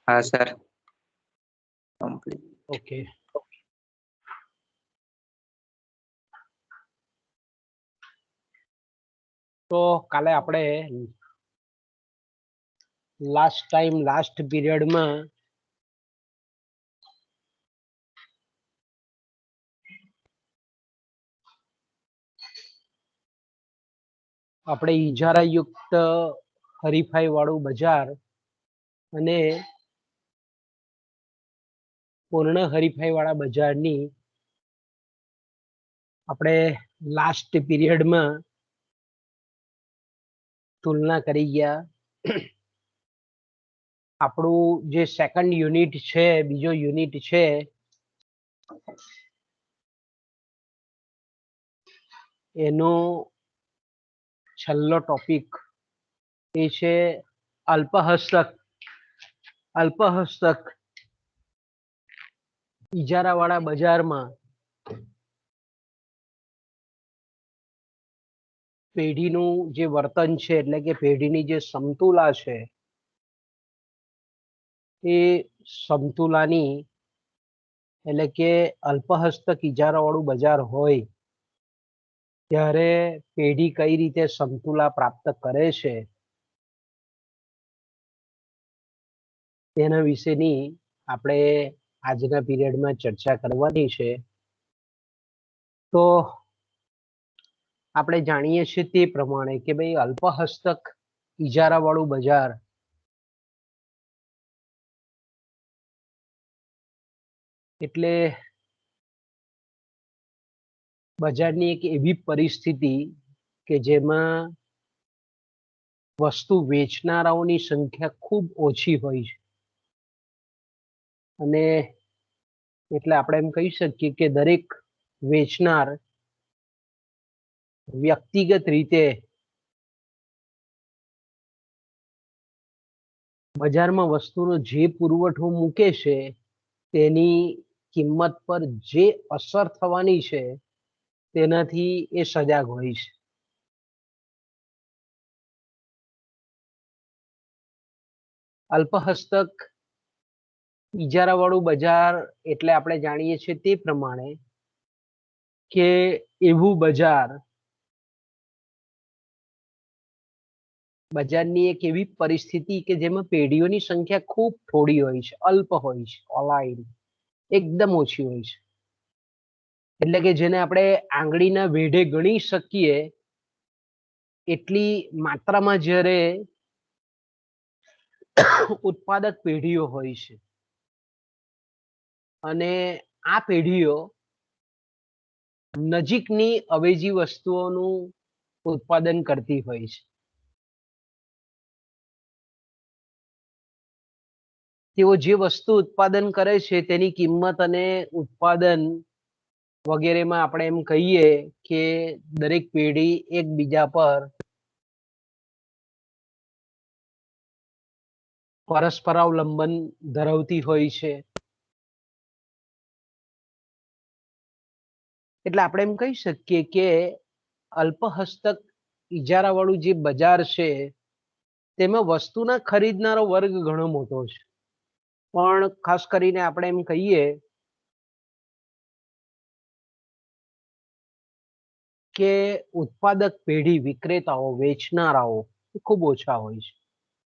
हाँ sir, complete. Okay, तो काले આપણે લાસ્ટ પીરિયડમાં આપણે ઈજારાયુક્ત હરીફાઈ વાળું બજાર અને પૂર્ણ હરીફાઈ વાળા બજારની આપણે લાસ્ટ પીરિયડમાં તુલના કરી ગયા. આપણું જે સેકન્ડ યુનિટ છે, બીજો યુનિટ છે, એનો છેલ્લો ટોપિક એ છે અલ્પહસ્તક ઈજારાવાળા બજારમાં પેઢીનું જે વર્તન છે, એટલે કે પેઢીની જે સમતુલા છે, એ સમતુલાની એટલે કે અલ્પહસ્તક ઈજારાવાળું બજાર હોય ત્યારે પેઢી કઈ રીતે સમતુલા પ્રાપ્ત કરે છે તેના વિશેની આપણે આજના પીરિયડમાં ચર્ચા કરવાની છે. તો આપણે જાણીએ છીએ તે પ્રમાણે કે ભાઈ અલ્પહસ્તક ઈજારાવાળું બજાર એટલે બજારની એક એવી પરિસ્થિતિ કે જેમાં વસ્તુ વેચનારાઓની સંખ્યા ખૂબ ઓછી હોય છે અને એટલે આપણે એમ કહી શકીએ કે દરેક વેચનાર વ્યક્તિગત રીતે બજારમાં વસ્તુનો જે પુરવઠો મૂકે છે તેની કિંમત પર જે અસર થવાની છે તેનાથી એ સજાગ હોય છે. અલ્પહસ્તક ઈજારાવાળું બજાર એટલે આપણે જાણીએ છીએ તે પ્રમાણે કે એવું બજારની એક એવી પરિસ્થિતિ કે જેમાં પેઢીઓની સંખ્યા ખૂબ થોડી હોય છે, અલ્પ હોય છે, ઓલાઈન એકદમ ઓછી હોય છે. એટલે કે જેને આપણે આંગળીના વેઢે ગણી શકીએ એટલી માત્રામાં જ્યારે ઉત્પાદક પેઢીઓ હોય છે અને આ પેઢીઓ નજીકની અવેજી વસ્તુઓનું ઉત્પાદન કરતી હોય છે. તેઓ જે વસ્તુ ઉત્પાદન કરે છે તેની કિંમત અને ઉત્પાદન વગેરેમાં આપણે એમ કહીએ કે દરેક પેઢી એકબીજા પર પરસ્પરાવલંબન ધરાવતી હોય છે. એટલે આપણે એમ કહી શકીએ કે અલ્પહસ્તક ઈજારાવાળું જે બજાર છે તેમાં વસ્તુના ખરીદનારો વર્ગ ઘણો મોટો છે, પણ ખાસ કરીને આપણે એમ કહીએ કે ઉત્પાદક પેઢી, વિક્રેતાઓ, વેચનારાઓ ખૂબ ઓછા હોય છે.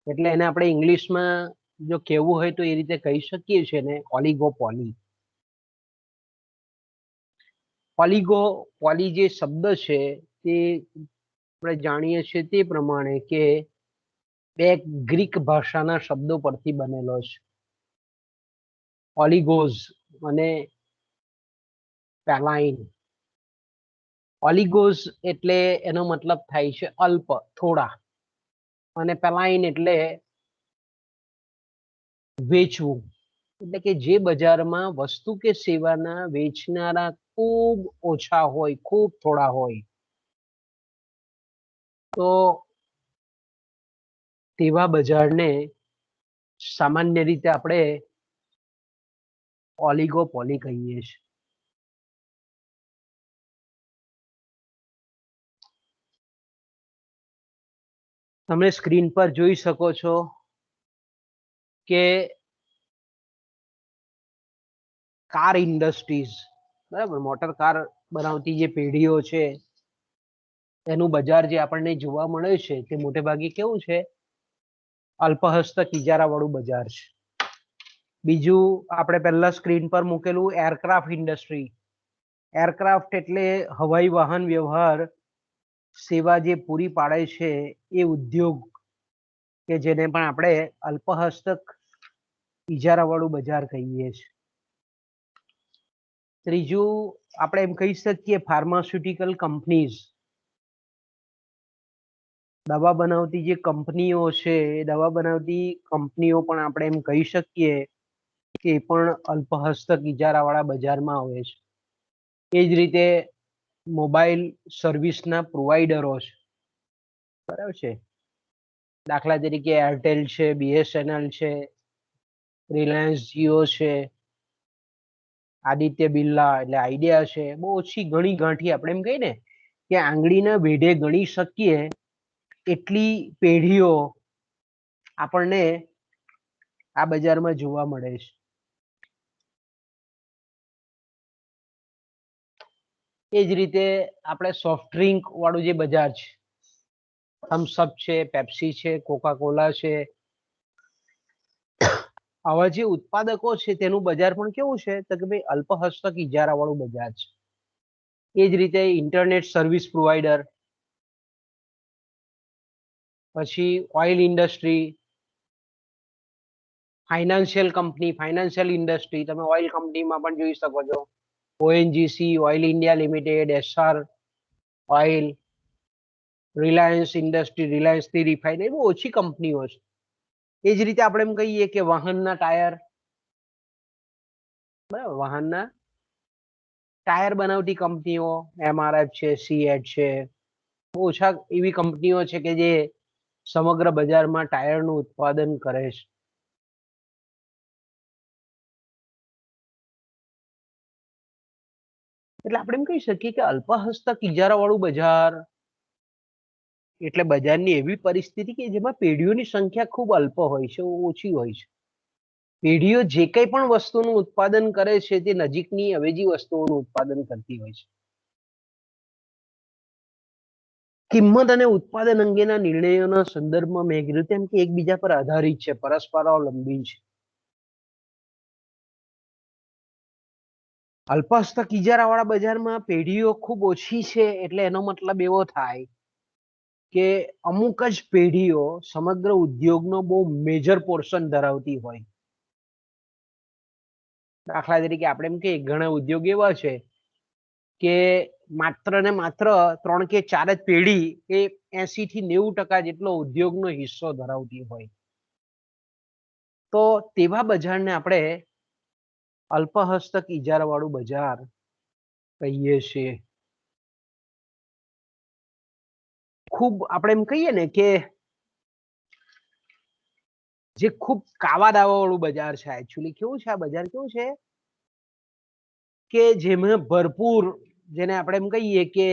એટલે એને આપણે ઇંગ્લિશમાં જો કહેવું હોય તો એ રીતે કહી શકીએ છીએ ને, ઓલિગોપોલી. ઓલિગોપોલી જે શબ્દ છે તે આપણે જાણીએ છીએ તે પ્રમાણે કે બે ગ્રીક ભાષાના શબ્દો પરથી બનેલો છે, ઓલિગોઝ અને પેલાઇન. ઓલિગોઝ એટલે એનો મતલબ થાય છે અલ્પ, થોડા, અને પેલાઇન એટલે વેચવું. એટલે કે જે બજારમાં વસ્તુ કે સેવાના વેચનારા ખૂબ ઓછા હોય, ખૂબ થોડા હોય, તો તેવા બજારને સામાન્ય રીતે આપણે ઓલિગોપોલી કહીએ છીએ. તમે સ્ક્રીન પર જોઈ શકો છો કે કાર ઇન્ડસ્ટ્રીઝ, બરાબર, મોટર કાર બનાવતી જે પેઢીઓ છે એનું બજાર જે આપણને જોવા મળે છે તે મોટે ભાગે કેવું છે? અલ્પહસ્તક ઇજારા વાળું બજાર છે. બીજું આપણે પહેલા સ્ક્રીન પર મૂકેલું એરક્રાફ્ટ ઇન્ડસ્ટ્રી. એરક્રાફ્ટ એટલે હવાઈ વાહન વ્યવહાર સેવા જે પૂરી પાડે છે એ ઉદ્યોગ કે જેને પણ આપણે અલ્પહસ્તક ઇજારા વાળું બજાર કહીએ છીએ. ત્રીજું આપણે એમ કહી શકીએ ફાર્માસ્યુટિકલ કંપનીઝ, દવા બનાવતી જે કંપનીઓ છે એ દવા બનાવતી કંપનીઓ પણ આપણે એમ કહી શકીએ કે એ પણ અલ્પહસ્તક ઇજારા વાળા બજારમાં આવે છે. એ જ રીતે મોબાઈલ સર્વિસના પ્રોવાઈડરો છે, બરાબર છે, દાખલા તરીકે એરટેલ છે, BSNL છે, રિલાયન્સ જીઓ છે, આદિત્ય બિરલા એટલે આઈડિયા છે. બહુ ઓછી ઘણી ગાંઠી આપણે એમ કહીએ ને કે આંગળીના વેઢે ગણી શકીએ એટલી પેઢીઓ આપણને આ બજારમાં જોવા મળે છે. એ જ રીતે આપણે સોફ્ટ ડ્રિંક વાળું જે બજાર છે, થમ્સઅપ છે, પેપ્સી છે, કોકા કોલા છે, આવા જે ઉત્પાદકો છે તેનું બજાર પણ કેવું છે તો કે ભાઈ અલ્પહસ્તક ઇજારા વાળું બજાર છે. એ જ રીતે ઇન્ટરનેટ સર્વિસ પ્રોવાઈડર, પછી oil industry, financial company, financial industry, તમે ઓઇલ કંપનીમાં પણ જોઈ શકો છો ONGC, oil India limited, SR oil, Reliance industry, રિલાયન્સની રિફાઇનરી, બહુ ઓછી કંપનીઓ છે. એ જ રીતે આપણે એમ કહીએ કે વાહનના ટાયર, બરાબર, વાહનના ટાયર બનાવતી કંપનીઓ MRF છે, CEAT છે, બહુ ઓછા એવી કંપનીઓ છે કે જે સમગ્ર બજારમાં ટાયરનું ઉત્પાદન કરે છે. એટલે આપણે એમ કહી શકીએ કે અલ્પહસ્તક ઇજારા વાળું બજાર એટલે બજારની એવી પરિસ્થિતિ કે જેમાં પેઢીઓની સંખ્યા ખૂબ અલ્પ હોય છે, ઓછી હોય છે. પેઢીઓ જે કંઈ પણ વસ્તુનું ઉત્પાદન કરે છે તે નજીકની અવેજી વસ્તુઓનું ઉત્પાદન કરતી હોય છે. કિંમત અને ઉત્પાદન અંગેના નિર્ણયોના સંદર્ભમાં મેં કીધું તેમ કે એકબીજા પર આધારિત છે, પરસ્પરાવલંબી છે. અલ્પહસ્તક ઇજારા વાળા બજારમાં પેઢીઓ ખૂબ ઓછી છે એટલે એનો મતલબ એવો થાય કે અમુક જ પેઢીઓ સમગ્ર ઉદ્યોગનો બહુ મેજર પોર્શન ધરાવતી હોય. દાખલા તરીકે આપણે એમ કહીએ ઘણા ઉદ્યોગ એવા છે કે માત્ર ને માત્ર 3 કે 4 જ પેઢી એ 80 થી 90% જેટલો ઉદ્યોગનો હિસ્સો ધરાવતી હોય. તો તેવા બજારને આપણે અલ્પહસ્તક ઇજારા વાળું બજાર કહીએ છીએ. ખૂબ આપણે એમ કહીએ ને કે જે ખૂબ કાવા દાવા વાળું બજાર છે, એકચ્યુઅલી કેવું છે આ બજાર, કેવું છે કે જેમાં ભરપૂર, જેને આપણે એમ કહીએ કે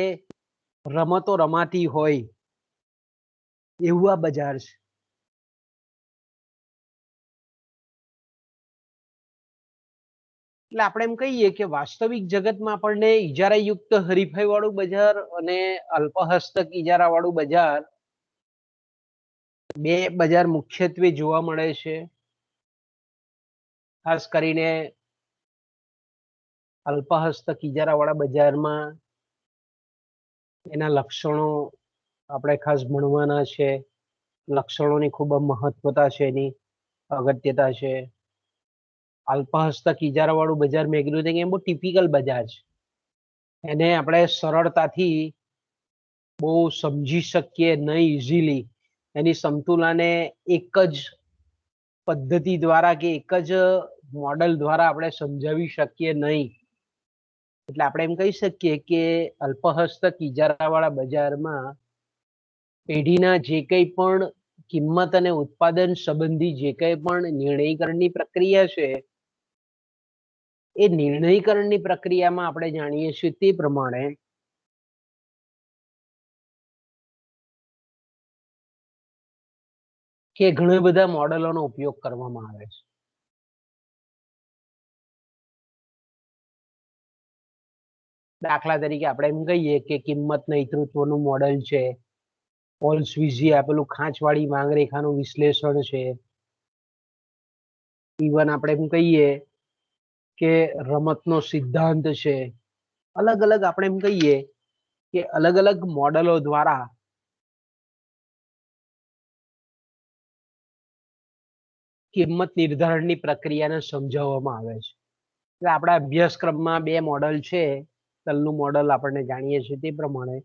રમતો રમાતી હોય એવું આ બજાર છે. એટલે આપણે એમ કહીએ કે વાસ્તવિક જગતમાં આપણને ઇજારાયુક્ત હરીફાઈ વાળું બજાર અને અલ્પહસ્તક ઇજારા વાળું બજાર, બે બજાર મુખ્યત્વે જોવા મળે છે. ખાસ કરીને અલ્પહસ્તક ઇજારા વાળા બજારમાં એના લક્ષણો આપણે ખાસ ભણવાના છે. લક્ષણોની ખૂબ મહત્વતા છે, એની અગત્યતા છે. અલ્પહસ્તક ઇજારા વાળું બજાર મેં કીધું કે બહુ ટિપિકલ બજાર છે. એને આપણે સરળતાથી બહુ સમજી શકીએ નહીં ઇઝીલી. એની સમતુલાને એક જ પદ્ધતિ દ્વારા કે એક જ મોડલ દ્વારા આપણે સમજાવી શકીએ નહીં. એટલે આપણે એમ કહી શકીએ કે અલ્પહસ્તક ઇજારા વાળા બજારમાં પેઢીના જે કંઈ પણ કિંમત અને ઉત્પાદન સંબંધી જે કંઈ પણ નિર્ણયકરણની પ્રક્રિયા છે એ નિર્ણયકરણની પ્રક્રિયામાં આપણે જાણીએ છીએ તે પ્રમાણે કે ઘણા બધા મોડેલોનો ઉપયોગ કરવામાં આવે છે. દાખલા તરીકે આપણે એમ કહીએ કે કિંમત નેતૃત્વનું મોડેલ છે, પોલ સ્વીઝી આપેલું ખાંચવાળી માંગ રેખાનું વિશ્લેષણ છે, ઇવન આપણે એમ કહીએ કે રમતનો સિદ્ધાંત છે. અલગ અલગ આપણે એમ કહીએ કે અલગ અલગ મોડેલો દ્વારા કિંમત નિર્ધારણની પ્રક્રિયાને સમજાવવામાં આવે છે. એટલે આપણા અભ્યાસક્રમમાં બે મોડલ છે. તલનું મોડલ આપણને જાણીએ છીએ તે પ્રમાણે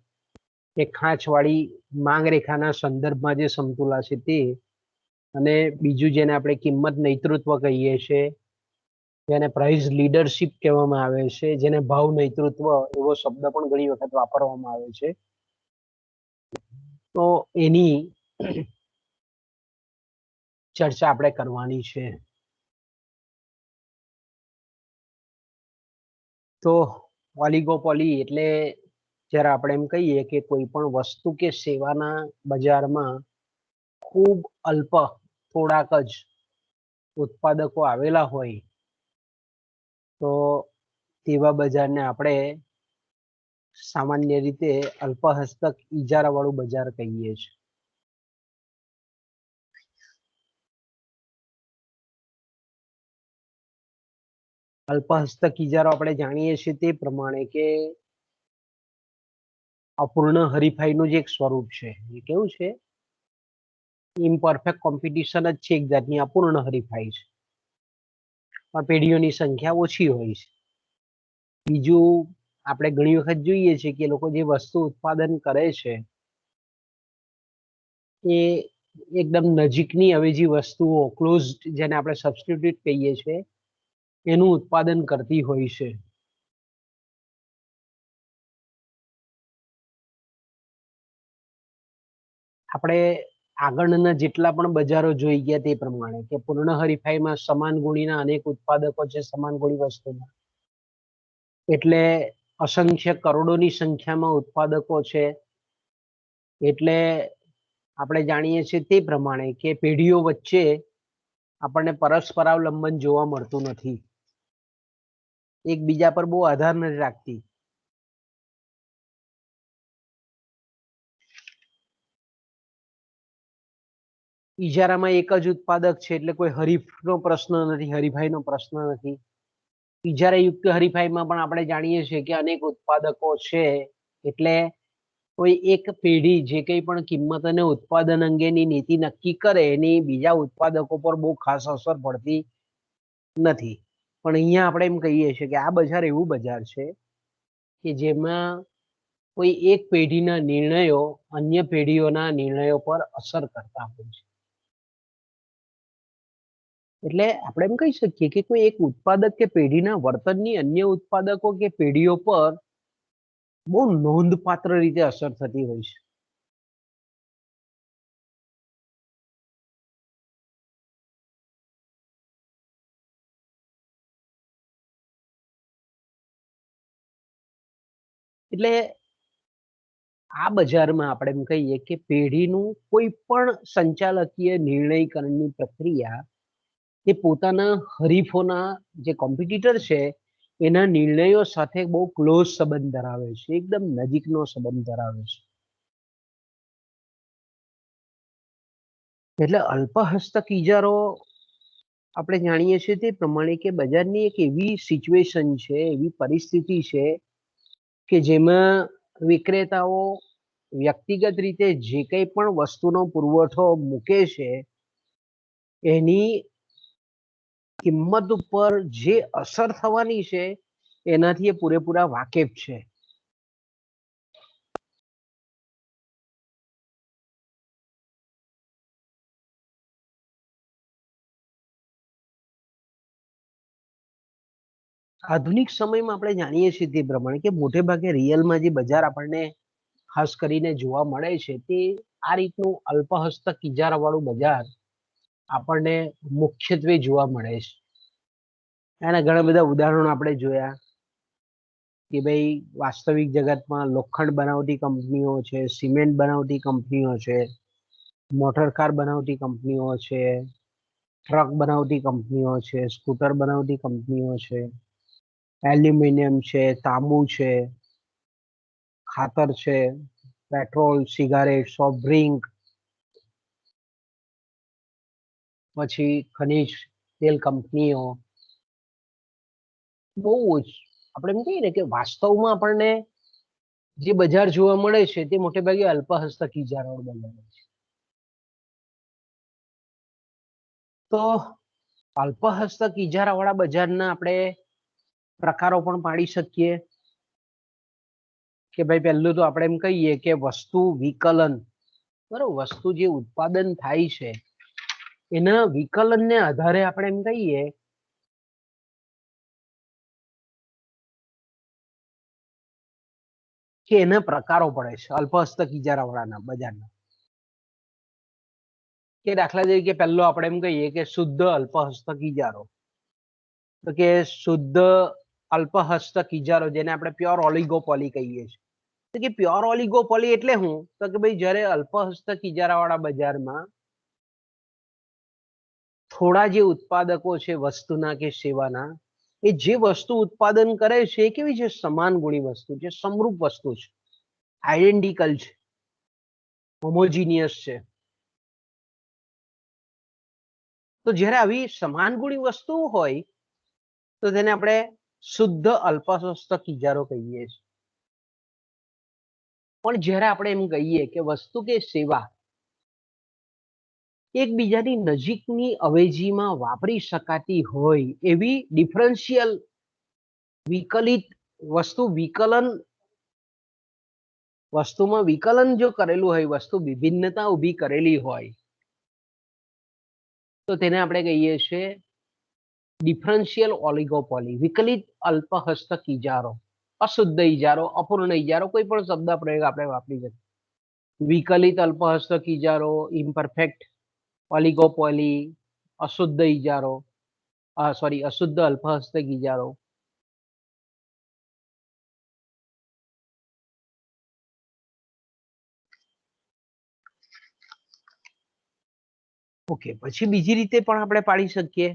કે ખાંચવાળી માંગ રેખાના સંદર્ભમાં જે સમતુલા છે તે, અને બીજું જેને આપણે કિંમત નેતૃત્વ કહીએ છીએ, જેને પ્રાઇઝ લીડરશિપ કહેવામાં આવે છે, જેને ભાવ નેતૃત્વ એવો શબ્દ પણ ઘણી વખત વાપરવામાં આવે છે. તો એની ચર્ચા આપણે કરવાની છે. તો ઓલિગોપોલી એટલે જ્યારે આપણે એમ કહીએ કે કોઈ પણ વસ્તુ કે સેવાના બજારમાં ખૂબ અલ્પ થોડાક જ ઉત્પાદકો આવેલા હોય તો તેવા બજારને આપણે સામાન્ય રીતે અલ્પહસ્તક ઇજારાવાળું બજાર કહીએ છીએ. અલ્પહસ્તક ઇજારો આપણે જાણીએ છીએ તે પ્રમાણે કે અપૂર્ણ હરીફાઈનું જે એક સ્વરૂપ છે. એ કેવું છે? ઇમ્પરફેક્ટ કોમ્પિટિશન જ છે, એક જાતની અપૂર્ણ હરીફાઈ છે, પણ પેઢીઓની સંખ્યા ઓછી હોય છે. બીજું આપણે ઘણી વખત જોઈએ છીએ કે લોકો જે વસ્તુ ઉત્પાદન કરે છે એ એકદમ નજીકની અવેજી વસ્તુઓ, ક્લોઝ જેને આપણે સબસ્ટિટ્યુટ કહીએ છીએ, એનું ઉત્પાદન કરતી હોય છે. આપણે આગળના જેટલા પણ બજારો જોઈ ગયા તે પ્રમાણે કે પૂર્ણ હરીફાઈમાં સમાન ગુણીના અનેક ઉત્પાદકો છે, સમાન ગુણી વસ્તુના, એટલે અસંખ્ય કરોડોની સંખ્યામાં ઉત્પાદકો છે. એટલે આપણે જાણીએ છીએ તે પ્રમાણે કે પેઢીઓ વચ્ચે આપણને પરસ્પરાવલંબન જોવા મળતું નથી, એકબીજા પર બહુ આધાર નથી રાખતી. ઇજારામાં એક જ ઉત્પાદક છે એટલે કોઈ હરીફનો પ્રશ્ન નથી, હરીફાઈનો પ્રશ્ન નથી. ઇજારાયુક્ત હરીફાઈમાં પણ આપણે જાણીએ છીએ કે અનેક ઉત્પાદકો છે, એટલે કોઈ એક પેઢી જે કંઈ પણ કિંમત અને ઉત્પાદન અંગેની નીતિ નક્કી કરે એની બીજા ઉત્પાદકો પર બહુ ખાસ અસર પડતી નથી. પણ અહીંયા આપણે એમ કહીએ છીએ કે આ બજાર એવું બજાર છે કે જેમાં કોઈ એક પેઢીના નિર્ણયો અન્ય પેઢીઓના નિર્ણયો પર અસર કરતા હોય છે. એટલે આપણે એમ કહી શકીએ કે કોઈ એક ઉત્પાદક કે પેઢીના વર્તનની અન્ય ઉત્પાદકો કે પેઢીઓ પર બહુ નોંધપાત્ર રીતે અસર થતી હોય છે. એટલે આ બજારમાં આપણે એમ કહીએ કે પેઢીનું કોઈ પણ સંચાલકીય નિર્ણયકરણની પ્રક્રિયા એ પોતાના હરીફોના જે કોમ્પિટિટર છે એના નિર્ણયો સાથે બહુ ક્લોઝ સંબંધ ધરાવે છે, એકદમ નજીકનો સંબંધ ધરાવે છે. એટલે અલ્પહસ્તક ઇજારો આપણે જાણીએ છીએ તે પ્રમાણે કે બજારની એક એવી સિચ્યુએશન છે, એવી પરિસ્થિતિ છે કે જેમાં વિક્રેતાઓ વ્યક્તિગત રીતે જે કંઈ પણ વસ્તુનો પુરવઠો મૂકે છે એની કિંમત ઉપર જે અસર થવાની છે એનાથી એ પૂરેપૂરા વાકેફ છે. આધુનિક સમયમાં આપણે જાણીએ છીએ તે પ્રમાણે કે મોટે ભાગે રિયલમાં જે બજાર આપણને ખાસ કરીને જોવા મળે છે તે આ રીતનું અલ્પહસ્તક ઇજારાવાળું બજાર આપણને મુખ્યત્વે જોવા મળે છે. એના ઘણા બધા ઉદાહરણો આપણે જોયા કે ભાઈ વાસ્તવિક જગતમાં લોખંડ બનાવતી કંપનીઓ છે, સિમેન્ટ બનાવતી કંપનીઓ છે, મોટરકાર બનાવતી કંપનીઓ છે, ટ્રક બનાવતી કંપનીઓ છે, સ્કૂટર બનાવતી કંપનીઓ છે, એલ્યુમિનિયમ છે, તાંબુ છે, ખાતર છે, પેટ્રોલ, સિગારેટ, સોફ્ટ ડ્રિંક, પછી ખનીજ તેલ કંપનીઓ, બહુ જ આપણે એમ કહીએ ને કે વાસ્તવમાં આપણને જે બજાર જોવા મળે છે તે મોટે ભાગે અલ્પહસ્તક ઇજારાવાળું બજાર છે. તો અલ્પહસ્તક ઇજારાવાળા બજારના આપણે પ્રકારો પણ પાડી શકીએ કે ભાઈ પહેલું તો આપણે એમ કહીએ કે વસ્તુ વિકલન, બરોબર, વસ્તુ જે ઉત્પાદન થાય છે એના વિકલનને આધારે આપણે એમ કહીએ કે એના પ્રકારો પડે છે અલ્પહસ્તક ઇજારાવાળાના બજારના. કે દાખલા તરીકે પહેલો આપણે એમ કહીએ કે શુદ્ધ અલ્પહસ્તક ઇજારો. તો કે શુદ્ધ અલ્પહસ્તક ઇજારો જેને આપણે પ્યોર ઓલિગોપોલી કહીએ છીએ. તો કે પ્યોર ઓલિગોપોલી એટલે શું? તો કે ભાઈ જ્યારે અલ્પહસ્તક ઇજારાવાળા બજારમાં થોડા જે ઉત્પાદકો છે વસ્તુના કે સેવાના, એ જે વસ્તુ ઉત્પાદન કરે છે એ કેવી છે? સમાન ગુણી વસ્તુ છે, સમરૂપ વસ્તુ છે, આઈડેન્ટિકલ છે, હોમોજીનિયસ છે. તો જ્યારે આવી સમાન ગુણી વસ્તુ હોય તો તેને આપણે શુદ્ધ અલ્પહસ્તક ઇજારો કહીએ છીએ. પણ જ્યારે આપણે એમ કહીએ કે વસ્તુ કે સેવા એકબીજાની નજીકની અવેજીમાં વાપરી શકાતી હોય એવી ડિફરન્શિયલ વિકલિત વસ્તુ, વિકલન, વસ્તુમાં વિકલન જો કરેલું હોય, વસ્તુ વિભિન્નતા ઊભી કરેલી હોય, તો તેને આપણે કહીએ છીએ ડિફરન્શિયલ ઓલિગોપોલી, વિકલિત અલ્પહસ્તક ઇજારો, અશુદ્ધ ઇજારો, અપૂર્ણ ઇજારો, કોઈ પણ શબ્દ પ્રયોગ આપણે વાપરી શકીએ. વિકલિત અલ્પહસ્તક ઇજારો, ઇમ્પરફેક્ટ ઓલિગોપોલી, અશુદ્ધ ઇજારો, સોરી, અશુદ્ધ અલ્પહસ્તક ઇજારો. ઓકે, પછી બીજી રીતે પણ આપણે પાડી શકીએ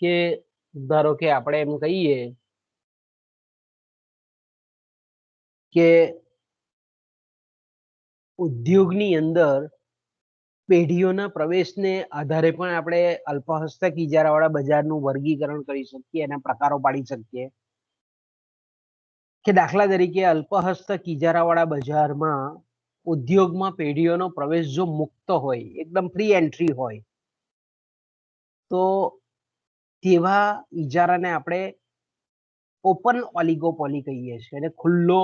કે ધારો કે આપણે એમ કહીએ કે ઉદ્યોગની અંદર પેઢીઓના પ્રવેશને આધારે પણ આપણે અલ્પહસ્તક ઇજારાવાળા બજારનું વર્ગીકરણ કરી શકીએ, એના પ્રકારો પાડી શકીએ. કે દાખલા તરીકે અલ્પહસ્તક ઇજારાવાળા બજારમાં ઉદ્યોગમાં પેઢીઓનો પ્રવેશ જો મુક્ત હોય, એકદમ ફ્રી એન્ટ્રી હોય, તો તેવા ઇજારાને આપણે ઓપન ઓલિગોપોલી કહીએ છીએ, એટલે ખુલ્લો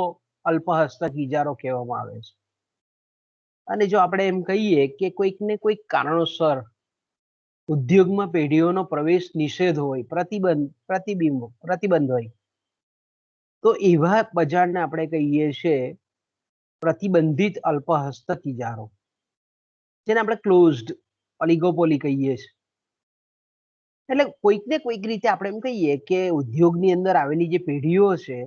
અલ્પહસ્તક ઇજારો કહેવામાં આવે છે. અને જો આપણે એમ કહીએ કે કોઈક ને કોઈક કારણોસર ઉદ્યોગમાં પેઢીઓનો પ્રવેશ નિષેધ હોય, પ્રતિબંધ હોય, તો એવા બજારને આપણે કહીએ છીએ પ્રતિબંધિત અલ્પહસ્તક ઇજારો, જેને આપણે ક્લોઝડ ઓલિગોપોલી કહીએ છીએ. એટલે કોઈક ને કોઈક રીતે આપણે એમ કહીએ કે ઉદ્યોગની અંદર આવેલી જે પેઢીઓ છે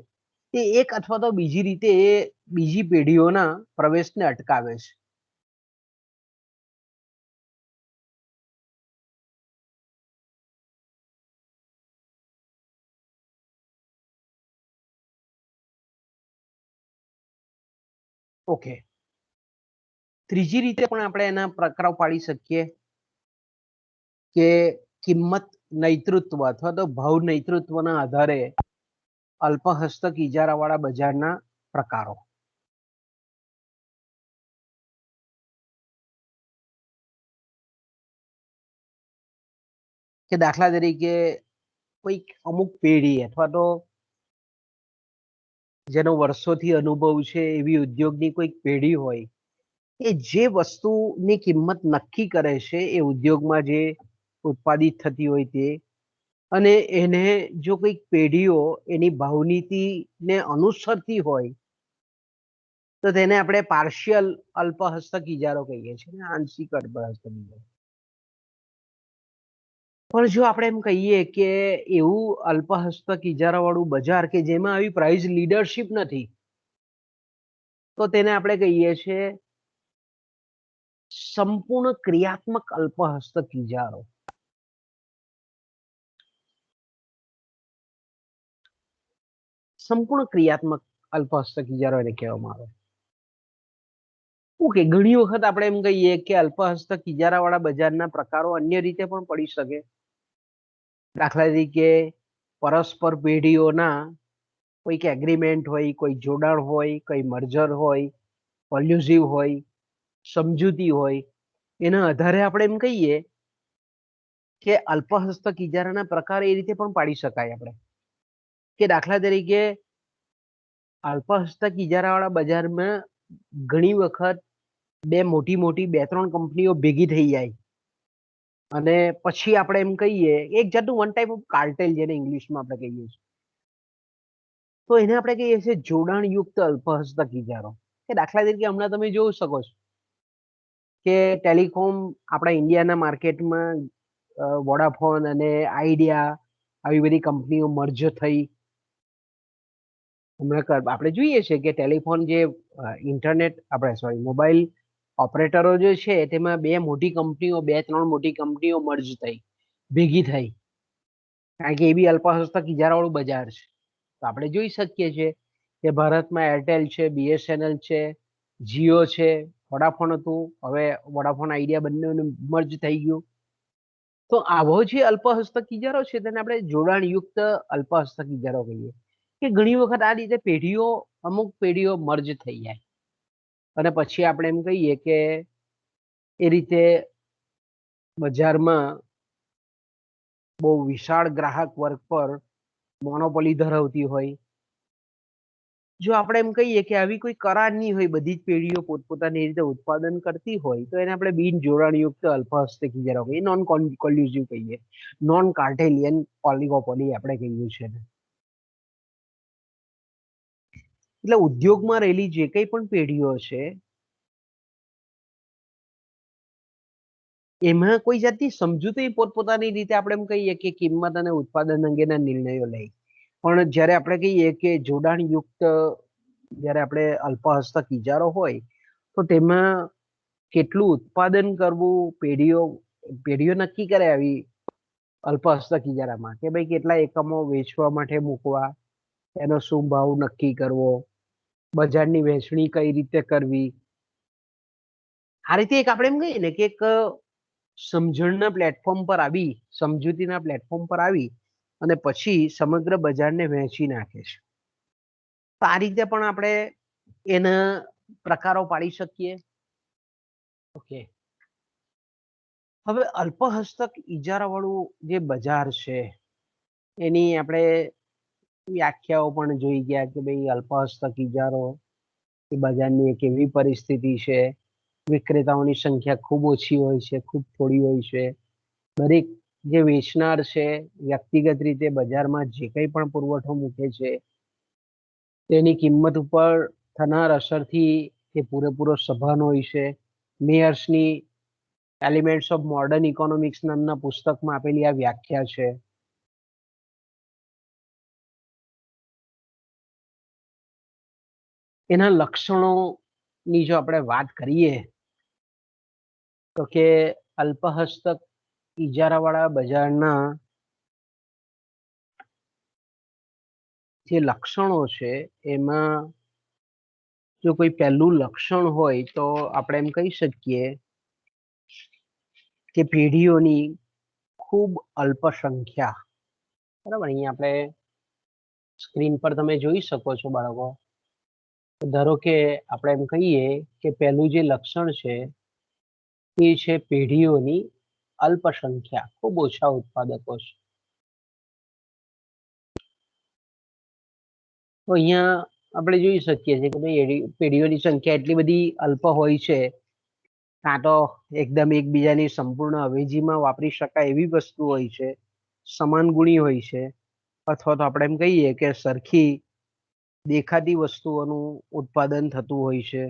તે એક અથવા તો બીજી રીતે એ બીજી પેઢીઓના પ્રવેશને અટકાવે છે. ઓકે, ત્રીજી રીતે પણ આપણે એના પ્રકારો પાડી શકીએ કે કિંમત નેતૃત્વ અથવા તો ભાવ નેતૃત્વના આધારે અલ્પહસ્તક ઇજારાવાળા બજારના પ્રકારો. કે દાખલા તરીકે કોઈક અમુક પેઢી અથવા તો જેનો વર્ષોથી અનુભવ છે એવી ઉદ્યોગની કોઈક પેઢી હોય કે જે વસ્તુની કિંમત નક્કી કરે છે એ ઉદ્યોગમાં જે ઉત્પાદિત થતી હોય તે, અને એને જો કોઈક પેઢીઓ એની ભાવનીતિને અનુસરતી હોય તો તેને આપણે પાર્શિયલ અલ્પહસ્તક ઇજારો કહીએ છીએ, આંશિક અલ્પહસ્તક ઇજારો. પણ જો આપણે એમ કહીએ કે એવું અલ્પહસ્તક ઇજારાવાળું બજાર કે જેમાં આવી પ્રાઇસ લીડરશિપ નથી, તો તેને આપણે કહીએ છીએ સંપૂર્ણ ક્રિયાત્મક અલ્પહસ્તક ઇજારો. સંપૂર્ણ ક્રિયાત્મક અલ્પહસ્તક ઇજારો એને કહેવામાં આવે. ઓકે, ઘણી વખત આપણે એમ કહીએ કે અલ્પહસ્તક ઇજારાવાળા બજારના પ્રકારો અન્ય રીતે પણ પડી શકે. દાખલા તરીકે પરસ્પર પેઢીઓના કોઈક એગ્રીમેન્ટ હોય, કોઈ જોડાણ હોય, કોઈ મર્જર હોય, કોલ્યુઝિવ હોય, સમજૂતી હોય, એના આધારે આપણે એમ કહીએ કે અલ્પહસ્તક ઇજારાના પ્રકાર એ રીતે પણ પાડી શકાય આપણે. કે દાખલા તરીકે અલ્પહસ્તક ઇજારાવાળા બજારમાં ઘણી વખત બે ત્રણ કંપનીઓ ભેગી થઈ જાય અને પછી આપણે એમ કહીએ એક જાતનું વન ટાઈપ ઓફ કાર્ટેલ, જેને ઇંગ્લિશમાં આપણે કહીએ છીએ, તો એને આપણે કહીએ છીએ જોડાણયુક્ત અલ્પહસ્તક ઇજારો. કે દાખલા તરીકે હમણાં તમે જોઈ શકો છો કે ટેલિકોમ આપણા ઇન્ડિયાના માર્કેટમાં વોડાફોન અને આઈડિયા આવી બધી કંપનીઓ મર્જ થઈ. હમણાં આપણે જોઈએ છીએ કે ટેલિફોન જે ઇન્ટરનેટ મોબાઈલ ઓપરેટરો જે છે તેમાં બે ત્રણ મોટી કંપનીઓ મર્જ થઈ, ભેગી થઈ, કારણ કે એ બી અલ્પહસ્તક ઇજારાવાળું બજાર છે. તો આપણે જોઈ શકીએ છીએ કે ભારતમાં એરટેલ છે, BSNL છે, જીઓ છે, વોડાફોન હતું, હવે વોડાફોન આઈડિયા બંને મર્જ થઈ ગયું. તો આવો જે અલ્પહસ્તક ઇજારો છે તેને આપણે જોડાણયુક્ત અલ્પહસ્તક ઇજારો કહીએ. કે ઘણી વખત આ રીતે અમુક પેઢીઓ મર્જ થઈ જાય અને પછી આપણે એમ કહીએ કે એ રીતે બજારમાં બહુ વિશાળ ગ્રાહક વર્ગ પર મોનોપોલી ધરાવતી હોય. જો આપણે એમ કહીએ કે આવી કોઈ કરારની હોય, બધી જ પેઢીઓ પોતપોતાની રીતે ઉત્પાદન કરતી હોય, તો એને આપણે બિન જોડાણયુક્ત અલ્પહસ્તક ઇજારો કહીએ, નોન કોલ્યુઝિવ કહીએ, નોન કાર્ટેલિયન ઓલિગોપોલી આપણે કહીએ છીએ. એટલે ઉદ્યોગમાં રહેલી જે કંઈ પણ પેઢીઓ છે એમાં કોઈ જાતની સમજૂતી પોતપોતાની રીતે આપણે એમ કહીએ કે કિંમત અને ઉત્પાદન અંગેના નિર્ણયો લે. પણ જ્યારે આપણે કહીએ કે જોડાણયુક્ત જ્યારે આપણે અલ્પહસ્તક ઇજારો હોય તો તેમાં કેટલું ઉત્પાદન કરવું પેઢીઓ નક્કી કરે આવી અલ્પહસ્તક ઇજારામાં, કે ભાઈ કેટલા એકમો વેચવા માટે મૂકવા, એનો શું ભાવ નક્કી કરવો, બજારની વહેંચણી કઈ રીતે કરવી. આ રીતે એક આપણે એમ કહીએ ને કે એક સમજણના પ્લેટફોર્મ પર આવી, સમજૂતીના પ્લેટફોર્મ પર આવી અને પછી સમગ્ર બજારને વહેંચી નાખે છે. તો આ રીતે પણ આપણે એના પ્રકારો પાડી શકીએ. ઓકે, હવે અલ્પહસ્તક ઇજારાવાળું જે બજાર છે એની આપણે વ્યાખ્યાઓ પણ જોઈ ગયા કે ભાઈ અલ્પહસ્તક ઇજારો એ બજારની એક એવી પરિસ્થિતિ છે, વિક્રેતાઓની સંખ્યા ખૂબ ઓછી હોય છે, ખૂબ થોડી હોય છે. દરેક જે વેચનાર છે વ્યક્તિગત રીતે બજારમાં જે કંઈ પણ પુરવઠો મૂકે છે તેની કિંમત ઉપર થનાર અસરથી તે પૂરેપૂરો સભાન હોય છે. મેયર્સની એલિમેન્ટ્સ ઓફ મોડર્ન ઇકોનોમિક્સ નામના પુસ્તકમાં આપેલી આ વ્યાખ્યા છે. એના લક્ષણોની જો આપણે વાત કરીએ તો કે અલ્પહસ્તક ઇજારાવાળા બજારના જે લક્ષણો છે એમાં જો કોઈ પહેલું લક્ષણ હોય તો આપણે એમ કહી શકીએ કે પેઢીઓની ખૂબ અલ્પ સંખ્યા. બરાબર, અહીંયા આપણે સ્ક્રીન પર તમે જોઈ શકો છો બાળકો. ધારો કે આપણે એમ કહીએ કે પહેલું જે લક્ષણ છે એ છે પેઢીઓની અલ્પ સંખ્યા, ખૂબ ઓછા ઉત્પાદકો છે. તો અહીંયા આપણે જોઈ શકીએ છીએ કે ભાઈ પેઢીઓની સંખ્યા એટલી બધી અલ્પ હોય છે, કાં તો એકદમ એકબીજાની સંપૂર્ણ અવેજીમાં વાપરી શકાય એવી વસ્તુ હોય છે, સમાન ગુણી હોય છે, અથવા તો આપણે એમ કહીએ કે સરખી દેખાતી વસ્તુઓનું ઉત્પાદન થતું હોય છે.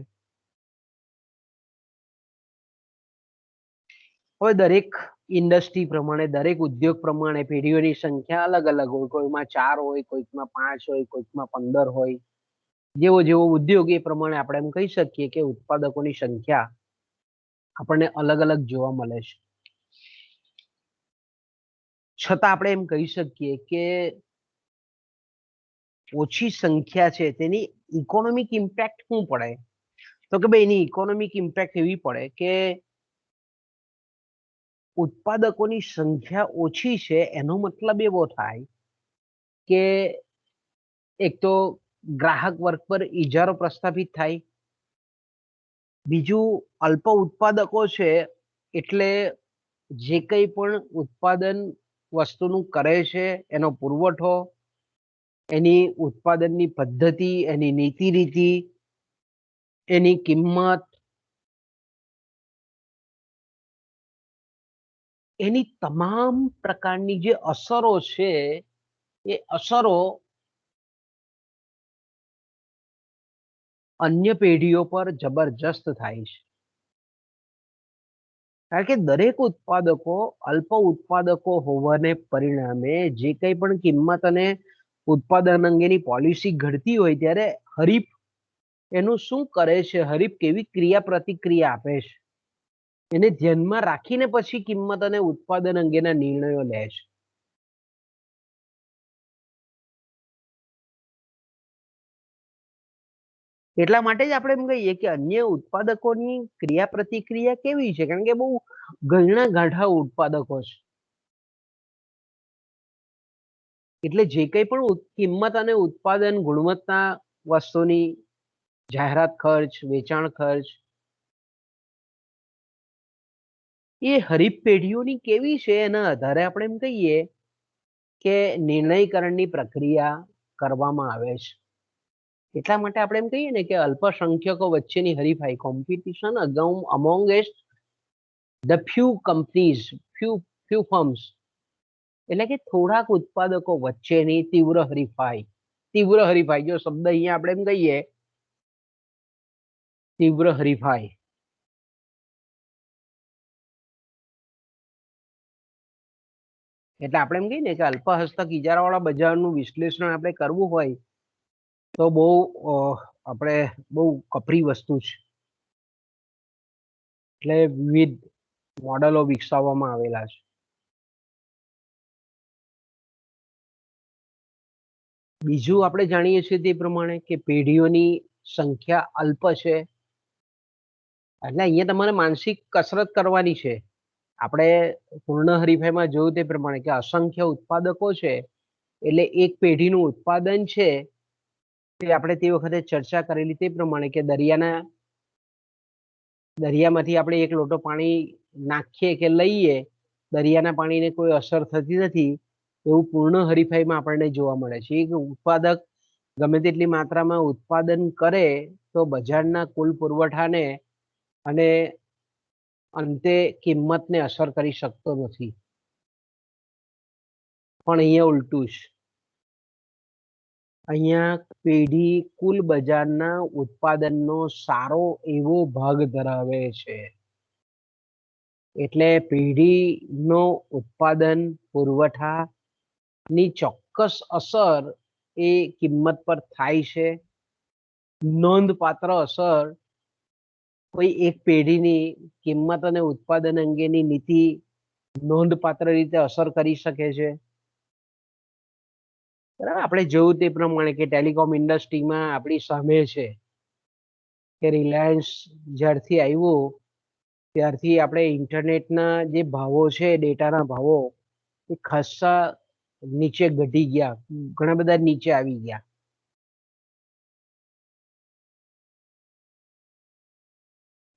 હવે દરેક ઇન્ડસ્ટ્રી પ્રમાણે, દરેક ઉદ્યોગ પ્રમાણે પેઢીઓની સંખ્યા અલગ અલગ હોય. કોઈમાં 4 હોય, કોઈકમાં 5 હોય, કોઈકમાં 15 હોય. જેવો જેવો ઉદ્યોગ એ પ્રમાણે આપણે એમ કહી શકીએ કે ઉત્પાદકોની સંખ્યા આપણને અલગ અલગ જોવા મળે છે. છતાં આપણે એમ કહી શકીએ કે ઓછી સંખ્યા છે તેની ઇકોનોમિક ઇમ્પેક્ટ શું પડે? તો કે ભાઈ એની ઇકોનોમિક ઇમ્પેક્ટ એવી પડે કે ઉત્પાદકોની સંખ્યા ઓછી છે એનો મતલબ એવો થાય કે એક તો ગ્રાહક વર્ગ પર ઇજારો પ્રસ્થાપિત થાય, બીજું અલ્પ ઉત્પાદકો છે એટલે જે કંઈ પણ ઉત્પાદન વસ્તુનું કરે છે એનો પુરવઠો, એની ઉત્પાદનની પદ્ધતિ, એની નીતિ રીતિ, એની કિંમત, એની તમામ પ્રકારની જે અસરો છે એ અસરો અન્ય પેઢીઓ પર જબરજસ્ત થાય છે. કારણ કે દરેક ઉત્પાદકો અલ્પ ઉત્પાદકો હોવાને પરિણામે જે કંઈ પણ કિંમત અને ઉત્પાદન અંગેની પોલિસી ઘડતી હોય ત્યારે હરીફ એનું શું કરે છે, હરીફ કેવી ક્રિયા પ્રતિક્રિયા આપે છે એને ધ્યાનમાં રાખીને પછી કિંમત અને ઉત્પાદન અંગેના નિર્ણયો લે છે. એટલા માટે જ આપણે એમ કહીએ કે અન્ય ઉત્પાદકોની ક્રિયા પ્રતિક્રિયા કેવી છે, કારણ કે બહુ ઘણા ગાંઠા ઉત્પાદકો છે. એટલે જે કંઈ પણ કિંમત અને ઉત્પાદન ગુણવત્તા વસ્તુની જાહેરાત ખર્ચ, વેચાણ ખર્ચ એ હરીફ પેઢીઓની કેવી છે એના આધારે આપણે એમ કહીએ કે નિર્ણયકરણની પ્રક્રિયા કરવામાં આવે છે. એટલા માટે આપણે એમ કહીએ ને કે અલ્પસંખ્યકો વચ્ચેની હરીફાઈ, competition amongst the few companies, few firms, એટલે કે થોડાક ઉત્પાદકો વચ્ચેની તીવ્ર હરીફાઈ. તીવ્ર હરીફાઈ, જો શબ્દ અહીંયા આપણે એમ કહીએ તીવ્ર હરીફાઈ, એટલે આપણે એમ કહીએ ને કે અલ્પ હસ્તક ઇજારાવાળા બજારનું વિશ્લેષણ આપણે કરવું હોય તો બહુ આપણે બહુ કપરી વસ્તુ છે. એટલે વિવિધ મોડેલો વિકસાવવામાં આવેલા છે. બીજું આપણે જાણીએ છીએ તે પ્રમાણે કે પેઢીઓની સંખ્યા અલ્પ છે એટલે અહીંયા તમારે માનસિક કસરત કરવાની છે. આપણે પૂર્ણ હરીફાઈમાં જોયું તે પ્રમાણે કે અસંખ્ય ઉત્પાદકો છે એટલે એક પેઢીનું ઉત્પાદન છે તે આપણે તે વખતે ચર્ચા કરેલી તે પ્રમાણે કે દરિયામાંથી આપણે એક લોટો પાણી નાખીએ કે લઈએ, દરિયાના પાણીને કોઈ અસર થતી નથી એવું પૂર્ણ હરીફાઈમાં આપણને જોવા મળે છે. એક ઉત્પાદક ગમે તેટલી માત્રામાં ઉત્પાદન કરે તો બજારના કુલ પુરવઠાને અને અંતે કિંમતને અસર કરી શકતો નથી. પણ અહીંયા ઉલટું છે. અહીંયા પેઢી કુલ બજારના ઉત્પાદનનો સારો એવો ભાગ ધરાવે છે. એટલે પેઢીનો ઉત્પાદન પુરવઠાની ચોક્કસ અસર એ કિંમત પર થાય છે. નોંધપાત્ર અસર કોઈ એક પેઢીની કિંમત અને ઉત્પાદન અંગેની નીતિ નોંધપાત્ર રીતે અસર કરી શકે છે. બરાબર, આપણે જોયું તે પ્રમાણે કે ટેલિકોમ ઇન્ડસ્ટ્રીમાં આપણી સામે છે કે રિલાયન્સ જ્યારથી આવ્યું ત્યારથી આપણે ઇન્ટરનેટના જે ભાવો છે, ડેટાના ભાવો એ ખાસ્સા નીચે ઘટી ગયા, ઘણા બધા નીચે આવી ગયા.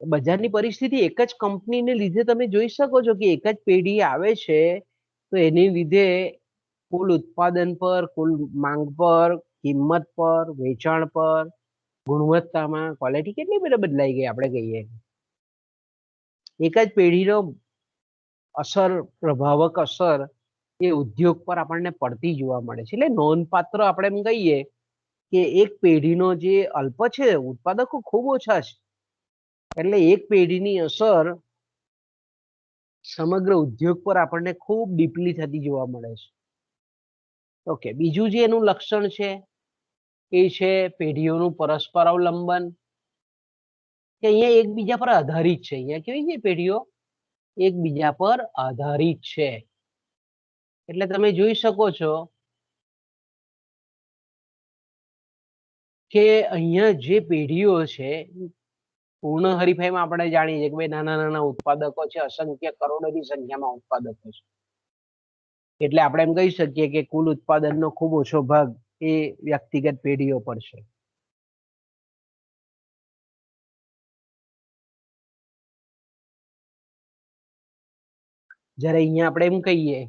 બજારની પરિસ્થિતિ એક જ કંપનીને લીધે તમે જોઈ શકો છો કે એક જ પેઢી આવે છે તો એની લીધે કુલ ઉત્પાદન પર, કુલ માંગ પર, કિંમત પર, વેચાણ પર, ગુણવત્તામાં ક્વોલિટી કેટલી બધી બદલાઈ ગઈ આપણે કહીએ. એક જ પેઢીનો અસર, પ્રભાવક અસર એ ઉદ્યોગ પર આપણને પડતી જોવા મળે છે. એટલે નોંધપાત્ર આપણે એમ કહીએ કે એક પેઢીનો જે અલ્પ છે, ઉત્પાદકો ખૂબ ઓછા છે એટલે એક પેઢીની અસર સમગ્ર ઉદ્યોગ પર આપણને ખૂબ ડીપલી થતી જોવા મળે છે. ઓકે, બીજું જે એનું લક્ષણ છે એ છે પેઢીઓનું પરસ્પર અવલંબન, કે અહીંયા એકબીજા પર આધારિત છે. અહીંયા કેવી છે પેઢીઓ એકબીજા પર આધારિત છે. એટલે તમે જોઈ શકો છો કે અહીંયા જે પેઢીઓ છે પૂર્ણ હરીફાઈમાં આપણે જાણીએ છીએ કે ભાઈ નાના નાના ઉત્પાદકો છે, અસંખ્ય કરોડોની સંખ્યામાં ઉત્પાદકો છે, એટલે આપણે એમ કહી શકીએ કે કુલ ઉત્પાદનનો ખૂબ ઓછો ભાગ એ વ્યક્તિગત પેઢીઓ પર છે. જ્યારે અહીંયા આપણે એમ કહીએ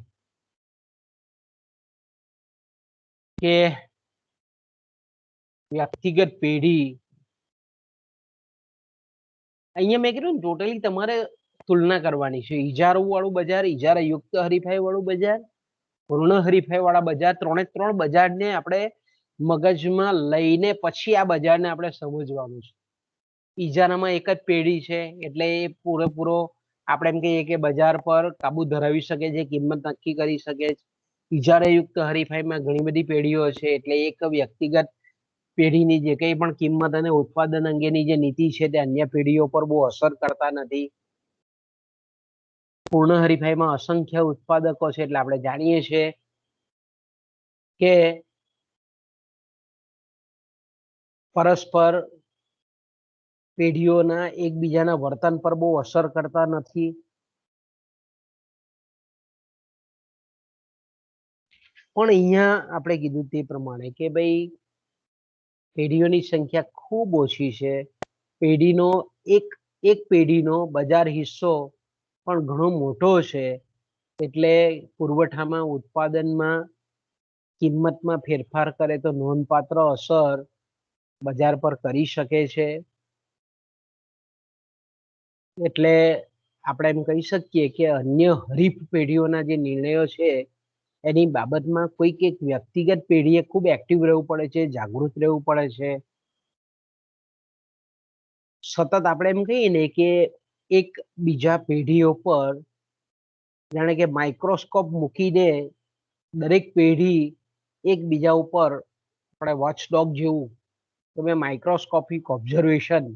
કે વ્યક્તિગત પેઢી, અહીંયા મેં કીધું ને ટોટલી તમારે તુલના કરવાની છે. ઇજારો વાળું બજાર, ઇજારા યુક્ત હરીફાઈ વાળું બજાર, પૂર્ણ હરીફાઈ વાળા બજાર, ત્રણે ત્રણ બજારને આપણે મગજમાં લઈને પછી આ બજારને આપણે સમજવાનું છે. ઇજારામાં એક જ પેઢી છે એટલે એ પૂરેપૂરો આપણે એમ કહીએ કે બજાર પર કાબુ ધરાવી શકે છે, કિંમત નક્કી કરી શકે છે. ઇજારાયુક્ત હરીફાઈમાં ઘણી બધી પેઢીઓ છે એટલે એક વ્યક્તિગત પેઢીની જે કંઈ પણ કિંમત અને ઉત્પાદન અંગેની જે નીતિ છે તે અન્ય પેઢીઓ પર બહુ અસર કરતા નથી. પૂર્ણ હરીફાઈમાં અસંખ્ય ઉત્પાદકો છે એટલે આપણે જાણીએ છીએ કે પરસ્પર પેઢીઓના એકબીજાના વર્તન પર બહુ અસર કરતા નથી. પણ અહીંયા આપણે કીધું તે પ્રમાણે કે ભાઈ પેઢીઓની સંખ્યા ખૂબ ઓછી છે. પેઢીનો એક પેઢીનો બજાર હિસ્સો પણ ઘણો મોટો છે એટલે પુરવઠામાં, ઉત્પાદનમાં, કિંમતમાં ફેરફાર કરે તો નોંધપાત્ર અસર બજાર પર કરી શકે છે. એટલે આપણે એમ કહી શકીએ કે અન્ય હરીફ પેઢીઓના જે નિર્ણયો છે એની બાબતમાં કોઈક એક વ્યક્તિગત પેઢીએ ખૂબ એક્ટિવ રહેવું પડે છે, જાગૃત રહેવું પડે છે. સતત આપણે એમ કહીએ ને કે એક બીજા પેઢીઓ પર જાણે કે માઇક્રોસ્કોપ મૂકીને દરેક પેઢી એકબીજા ઉપર આપણે વોચડોગ જેવું તમે માઇક્રોસ્કોપિક ઓબ્ઝર્વેશન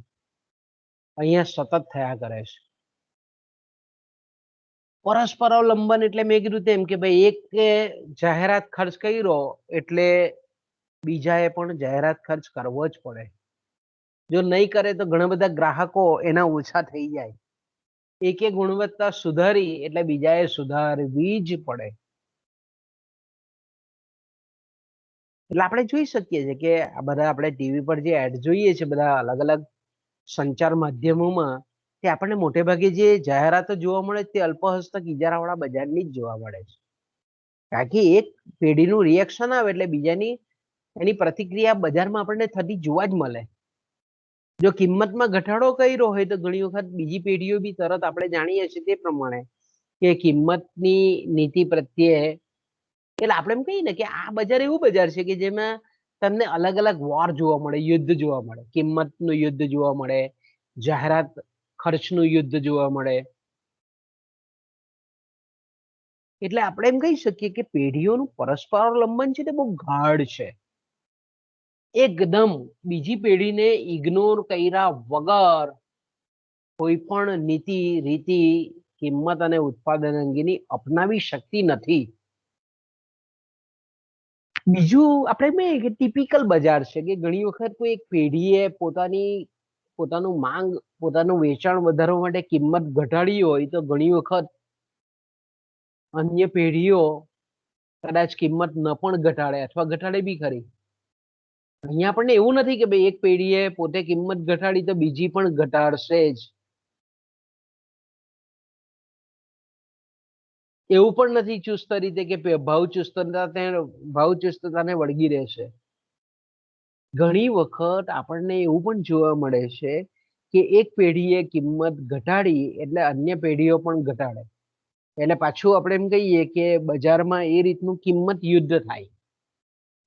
અહીંયા સતત થયા કરે છે. પરસ્પર અવલંબન એટલે મેં કીધું તેમ કે ભાઈ એક જાહેરાત ખર્ચ કર્યો એટલે બીજાએ પણ જાહેરાત ખર્ચ કરવો જ પડે. જો નહીં કરે તો ઘણા બધા ગ્રાહકો એના ઓછા થઈ જાય. એકે ગુણવત્તા સુધારી એટલે બીજાએ સુધારવી જ પડે. એટલે આપણે જોઈ શકીએ છીએ કે આ બધા આપણે ટીવી પર જે એડ જોઈએ છે બધા અલગ અલગ સંચાર માધ્યમોમાં, તે આપણને મોટે ભાગે જે જાહેરાતો જોવા મળે તે અલ્પહસ્તક ઇજારાવાળા બજારની જ જોવા મળે છે. કારણ કે એક પેઢીનું રિએક્શન આવે એટલે બીજાની એની પ્રતિક્રિયા બજારમાં આપણને થતી જોવા જ મળે. જો કિંમતમાં ઘટાડો કર્યો હોય તો ઘણી વખત બીજી પેઢીઓ બી તરત આપણે જાણીએ છીએ તે પ્રમાણે કે કિંમતની નીતિ પ્રત્યે, એટલે આપણે એમ કહીએ ને કે આ બજાર એવું બજાર છે કે જેમાં તમને અલગ અલગ વોર જોવા મળે, યુદ્ધ જોવા મળે, કિંમતનું યુદ્ધ જોવા મળે, જાહેરાત ખર્ચનું યુદ્ધ જોવા મળે. એટલે આપણે એમ કહી શકીએ કે પેઢીઓનું પરસ્પર અવલંબન છે તે બહુ ગાઢ છે. એકદમ બીજી પેઢીને ઇગ્નોર કર્યા વગર કોઈ પણ નીતિ, રીતિ, કિંમત અને ઉત્પાદન અંગેની અપનાવી શકતી નથી. બીજું આપણે કે ટિપિકલ બજાર છે કે ઘણી વખત કોઈ એક પેઢીએ પોતાનું માંગ, પોતાનું વેચાણ વધારવા માટે કિંમત ઘટાડી હોય તો ઘણી વખત અન્ય પેઢીઓ કદાચ કિંમત ન પણ ઘટાડે અથવા ઘટાડે બી ખરી. અહીંયા આપણને એવું નથી કે ભાઈ એક પેઢીએ પોતે કિંમત ઘટાડી તો બીજી પણ ઘટાડશે જ, એવું પણ નથી ચુસ્ત રીતે કે ભાવ ચુસ્તતાને વળગી રહેશે. ઘણી વખત આપણને એવું પણ જોવા મળે છે કે એક પેઢીએ કિંમત ઘટાડી એટલે અન્ય પેઢીઓ પણ ઘટાડે. એટલે પાછું આપણે એમ કહીએ કે બજારમાં એ રીતનું કિંમત યુદ્ધ થાય,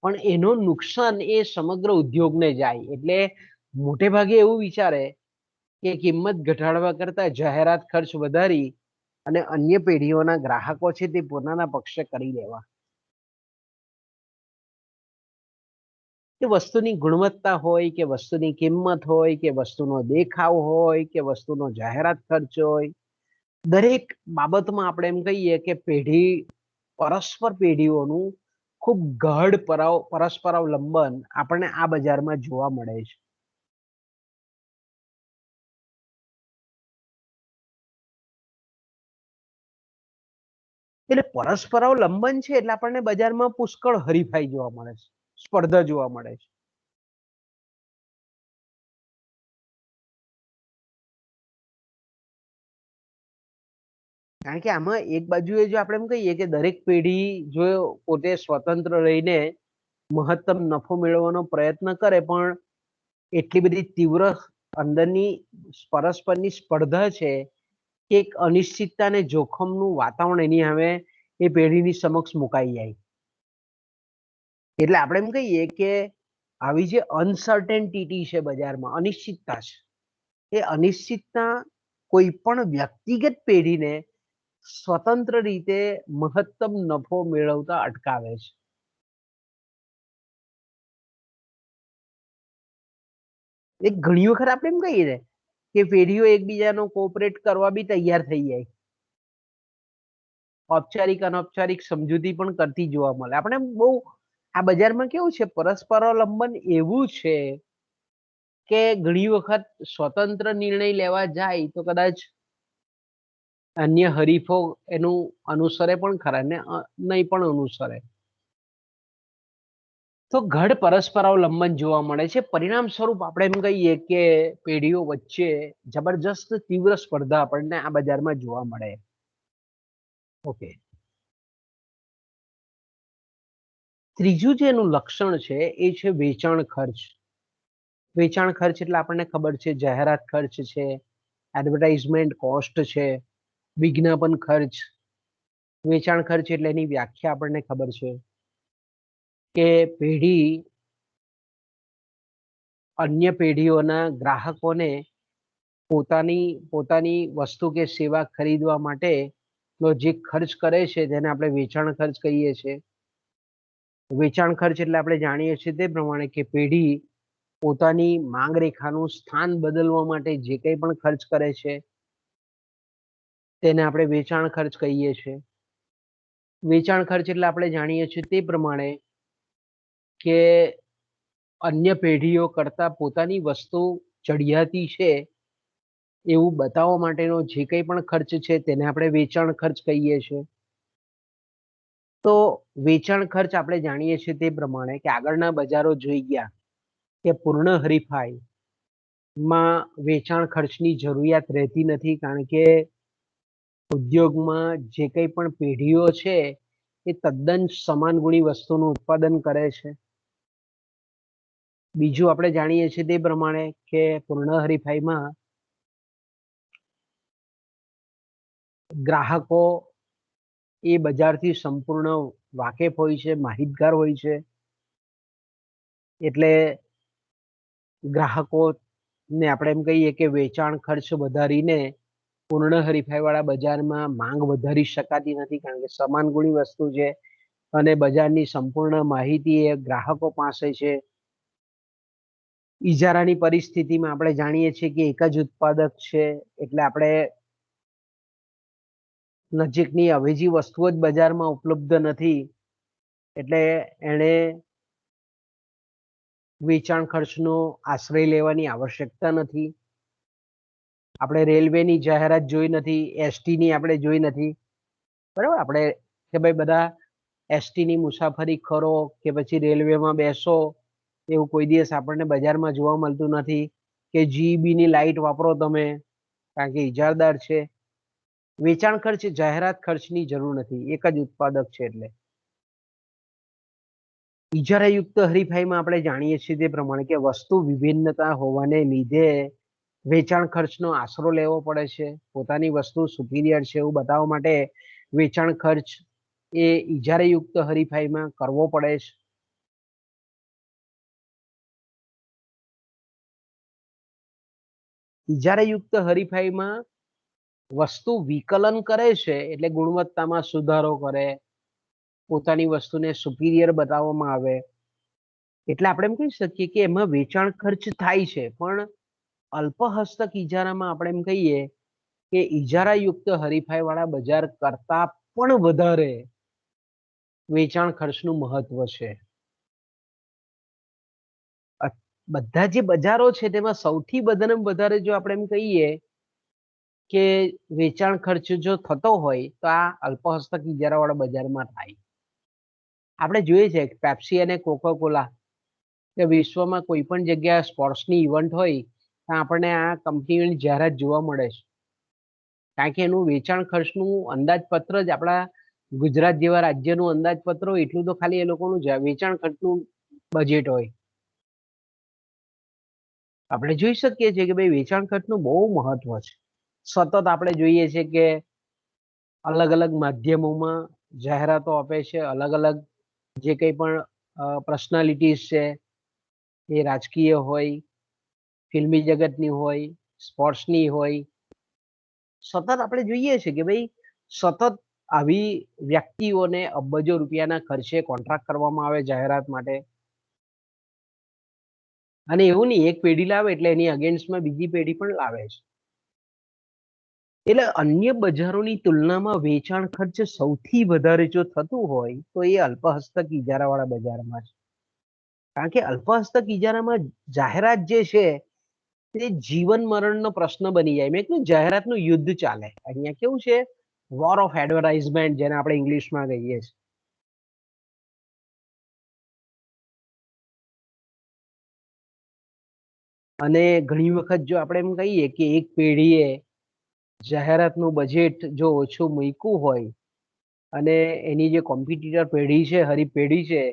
પણ એનો નુકસાન એ સમગ્ર ઉદ્યોગને જાય. એટલે મોટે ભાગે એવું વિચારે કે કિંમત ઘટાડવા કરતા જાહેરાત ખર્ચ વધારી અને અન્ય પેઢીઓના ગ્રાહકો છે તે પોતાના પક્ષે કરી લેવા. કે વસ્તુની ગુણવત્તા હોય કે વસ્તુની કિંમત હોય કે વસ્તુનો દેખાવ હોય કે વસ્તુનો જાહેરાત ખર્ચ હોય, દરેક બાબતમાં આપણે એમ કહીએ કે પરસ્પર પેઢીઓનું ખૂબ ગાઢ પરસ્પરાવલંબન આપણને આ બજારમાં જોવા મળે છે. એટલે પરસ્પરાવલંબન છે એટલે આપણને બજારમાં પુષ્કળ હરીફાઈ જોવા મળે છે, સ્પર્ધા જોવા મળે છે. કારણ કે આમાં એક બાજુએ જો આપણે એમ કહીએ કે દરેક પેઢી જો પોતે સ્વતંત્ર રહીને મહત્તમ નફો મેળવવાનો પ્રયત્ન કરે, પણ એટલી બધી તીવ્ર અંદરની પરસ્પરની સ્પર્ધા છે કે એક અનિશ્ચિતતા અને જોખમનું વાતાવરણ એની સામે એ પેઢીની સમક્ષ મુકાઈ જાય. એટલે આપણે એમ કહીએ કે આવી જે અનસર્ટેનિટી છે બજારમાં, અનિશ્ચિતતા છે, એ અનિશ્ચિતતા કોઈ પણ વ્યક્તિગત પેઢીને સ્વતંત્ર રીતે મહત્તમ નફો મેળવતા અટકાવે છે. એક ઘણી વખત આપણે એમ કહીએ ને કે પેઢીઓ એકબીજાનો કોઓપરેટ કરવા બી તૈયાર થઈ જાય, ઔપચારિક અનૌપચારિક સમજૂતી પણ કરતી જોવા મળે. આપણે બહુ આ બજારમાં કેવું છે, પરસ્પરાવલંબન એવું છે કે ઘણી વખત સ્વતંત્ર નિર્ણય લેવા જાય તો કદાચ અન્ય હરીફો એનું અનુસરે પણ ખરા ને નહીં પણ અનુસરે. તો ગાઢ પરસ્પરાવલંબન જોવા મળે છે. પરિણામ સ્વરૂપ આપણે એમ કહીએ કે પેઢીઓ વચ્ચે જબરજસ્ત તીવ્ર સ્પર્ધા આપણને આ બજારમાં જોવા મળે. ઓકે, ત્રીજું જે એનું લક્ષણ છે એ છે વેચાણ ખર્ચ. વેચાણ ખર્ચ એટલે આપણને ખબર છે જાહેરાત ખર્ચ છે, એડવર્ટાઇઝમેન્ટ કોસ્ટ છે, વિજ્ઞાપન ખર્ચ. વેચાણ ખર્ચ એટલે એની વ્યાખ્યા આપણને ખબર છે કે પેઢી અન્ય પેઢીઓના ગ્રાહકોને પોતાની વસ્તુ કે સેવા ખરીદવા માટે જે ખર્ચ કરે છે તેને આપણે વેચાણ ખર્ચ કહીએ છીએ. વેચાણ ખર્ચ એટલે આપણે જાણીએ છીએ તે પ્રમાણે કે પેઢી પોતાની માંગ રેખાનું સ્થાન બદલવા માટે જે કંઈ પણ ખર્ચ કરે છે તેને આપણે વેચાણ ખર્ચ કહીએ છીએ. વેચાણ ખર્ચ એટલે આપણે જાણીએ છીએ તે પ્રમાણે કે અન્ય પેઢીઓ કરતા પોતાની વસ્તુ ચડિયાતી છે એવું બતાવવા માટેનો જે કંઈ પણ ખર્ચ છે તેને આપણે વેચાણ ખર્ચ કહીએ છીએ. તો વેચાણ ખર્ચ આપણે જાણીએ છીએ તે પ્રમાણે કે આગળના બજારો જોઈ ગયા કે પૂર્ણ હરીફાઈમાં વેચાણ ખર્ચની જરૂરિયાત રહેતી નથી, કારણ કે ઉદ્યોગમાં જે કંઈ પણ પેઢીઓ છે એ તદ્દન સમાન ગુણી વસ્તુનું ઉત્પાદન કરે છે. બીજું આપણે જાણીએ છીએ તે પ્રમાણે કે પૂર્ણ હરીફાઈમાં ગ્રાહકો એ બજારથી સંપૂર્ણ વાકેફ હોય છે, માહિતગાર હોય છે. એટલે ગ્રાહકોને આપણે એમ કહીએ કે વેચાણ ખર્ચ વધારીને પૂર્ણ હરીફાઈ વાળા બજારમાં માંગ વધારી શકાતી નથી, કારણ કે સમાન ગુણી વસ્તુ છે અને બજારની સંપૂર્ણ માહિતી એ ગ્રાહકો પાસે છે. ઈજારાની પરિસ્થિતિમાં આપણે જાણીએ છીએ કે એક જ ઉત્પાદક છે એટલે આપણે નજીકની અવેજી વસ્તુઓ જ બજારમાં ઉપલબ્ધ નથી, એટલે એણે વેચાણ ખર્ચનો આશ્રય લેવાની આવશ્યકતા નથી. આપણે રેલવેની જાહેરાત જોઈ નથી, એસટીની આપણે જોઈ નથી, બરાબર. આપણે કે ભાઈ બધા એસટીની મુસાફરી કરો કે પછી રેલવેમાં બેસો એવું કોઈ દિવસ આપણને બજારમાં જોવા મળતું નથી કે જીઈબીની લાઈટ વાપરો તમે, કારણ કે ઇજારદાર છે. વેચાણ ખર્ચ જાહેરાત ખર્ચની જરૂર નથી, એક જ ઉત્પાદક છે. એટલે ઇજારાયુક્ત હરીફાઈમાં આપણે જાણીએ છીએ તે પ્રમાણે કે વસ્તુ વિભિન્નતા હોવાને લીધે વેચાણ ખર્ચનો આશરો લેવો પડે છે. પોતાની વસ્તુ સુપીરિયર છે એવું બતાવવા માટે વેચાણ ખર્ચ એ ઇજારાયુક્ત હરીફાઈમાં કરવો પડે છે. ઇજારાયુક્ત હરીફાઈમાં વસ્તુ વિકલન કરે છે એટલે ગુણવત્તામાં સુધારો કરે, પોતાની વસ્તુને સુપીરિયર બતાવવામાં આવે, એટલે આપણે એમ કહી શકીએ કે એમાં વેચાણ ખર્ચ થાય છે, પણ અલ્પહસ્તક ઇજારામાં આપણે એમ કહીએ કે ઇજારાયુક્ત હરીફાઈ વાળા બજાર કરતા પણ વધારે વેચાણ ખર્ચનું મહત્વ છે. બધા જે બજારો છે તેમાં સૌથી વધારે જો આપણે એમ કહીએ કે વેચાણ ખર્ચ જો થતો હોય તો આ અલ્પહસ્તક ઇજારાવાળા બજારમાં થાય. આપણે જોઈએ છે પેપ્સી અને કોકા કોલા કે વિશ્વમાં કોઈ પણ જગ્યાએ સ્પોર્ટ્સની ઇવેન્ટ હોય તો આપણને આ કંપનીઓની જાહેરાત જોવા મળે છે. કારણ કે એનું વેચાણ ખર્ચનું અંદાજપત્ર જ આપણા ગુજરાત જેવા રાજ્યનું અંદાજપત્ર હોય એટલું તો ખાલી એ લોકોનું વેચાણ ખર્ચનું બજેટ હોય. આપણે જોઈ શકીએ છીએ કે ભાઈ વેચાણ ખર્ચનું બહુ મહત્વ છે. સતત આપણે જોઈએ છે કે અલગ અલગ માધ્યમોમાં જાહેરાતો આપે છે. અલગ અલગ જે કંઈ પણ પર્સનાલિટીઝ છે એ રાજકીય હોય, ફિલ્મી જગતની હોય, સ્પોર્ટ્સની હોય, સતત આપણે જોઈએ છે કે ભાઈ સતત આવી વ્યક્તિઓને અબજો રૂપિયાના ખર્ચે કોન્ટ્રાક્ટ કરવામાં આવે જાહેરાત માટે. અને એવું નહીં એક પેઢી લાવે એટલે એની અગેન્સ્ટમાં બીજી પેઢી પણ લાવે છે. એટલે અન્ય બજારોની તુલનામાં વેચાણ ખર્ચ સૌથી વધારે જો થતું હોય તો એ અલ્પહસ્તક ઇજારાવાળા બજારમાં છે. કારણ કે અલ્પહસ્તક ઇજારામાં જાહેરાત જે છે તે જીવન મરણનો પ્રશ્ન બની જાય. મેં કીધું જાહેરાતનું યુદ્ધ ચાલે. અહીંયા કેવું છે વોર ઓફ એડવર્ટાઇઝમેન્ટ જેને આપણે ઇંગ્લિશમાં કહીએ છીએ. અને ઘણી વખત જો આપણે એમ કહીએ કે એક પેઢીએ જાહેરાતનું બજેટ જો ઓછું મૂક્યું હોય અને એની જે કોમ્પિટિટર પેઢી છે હરિપેઢી છે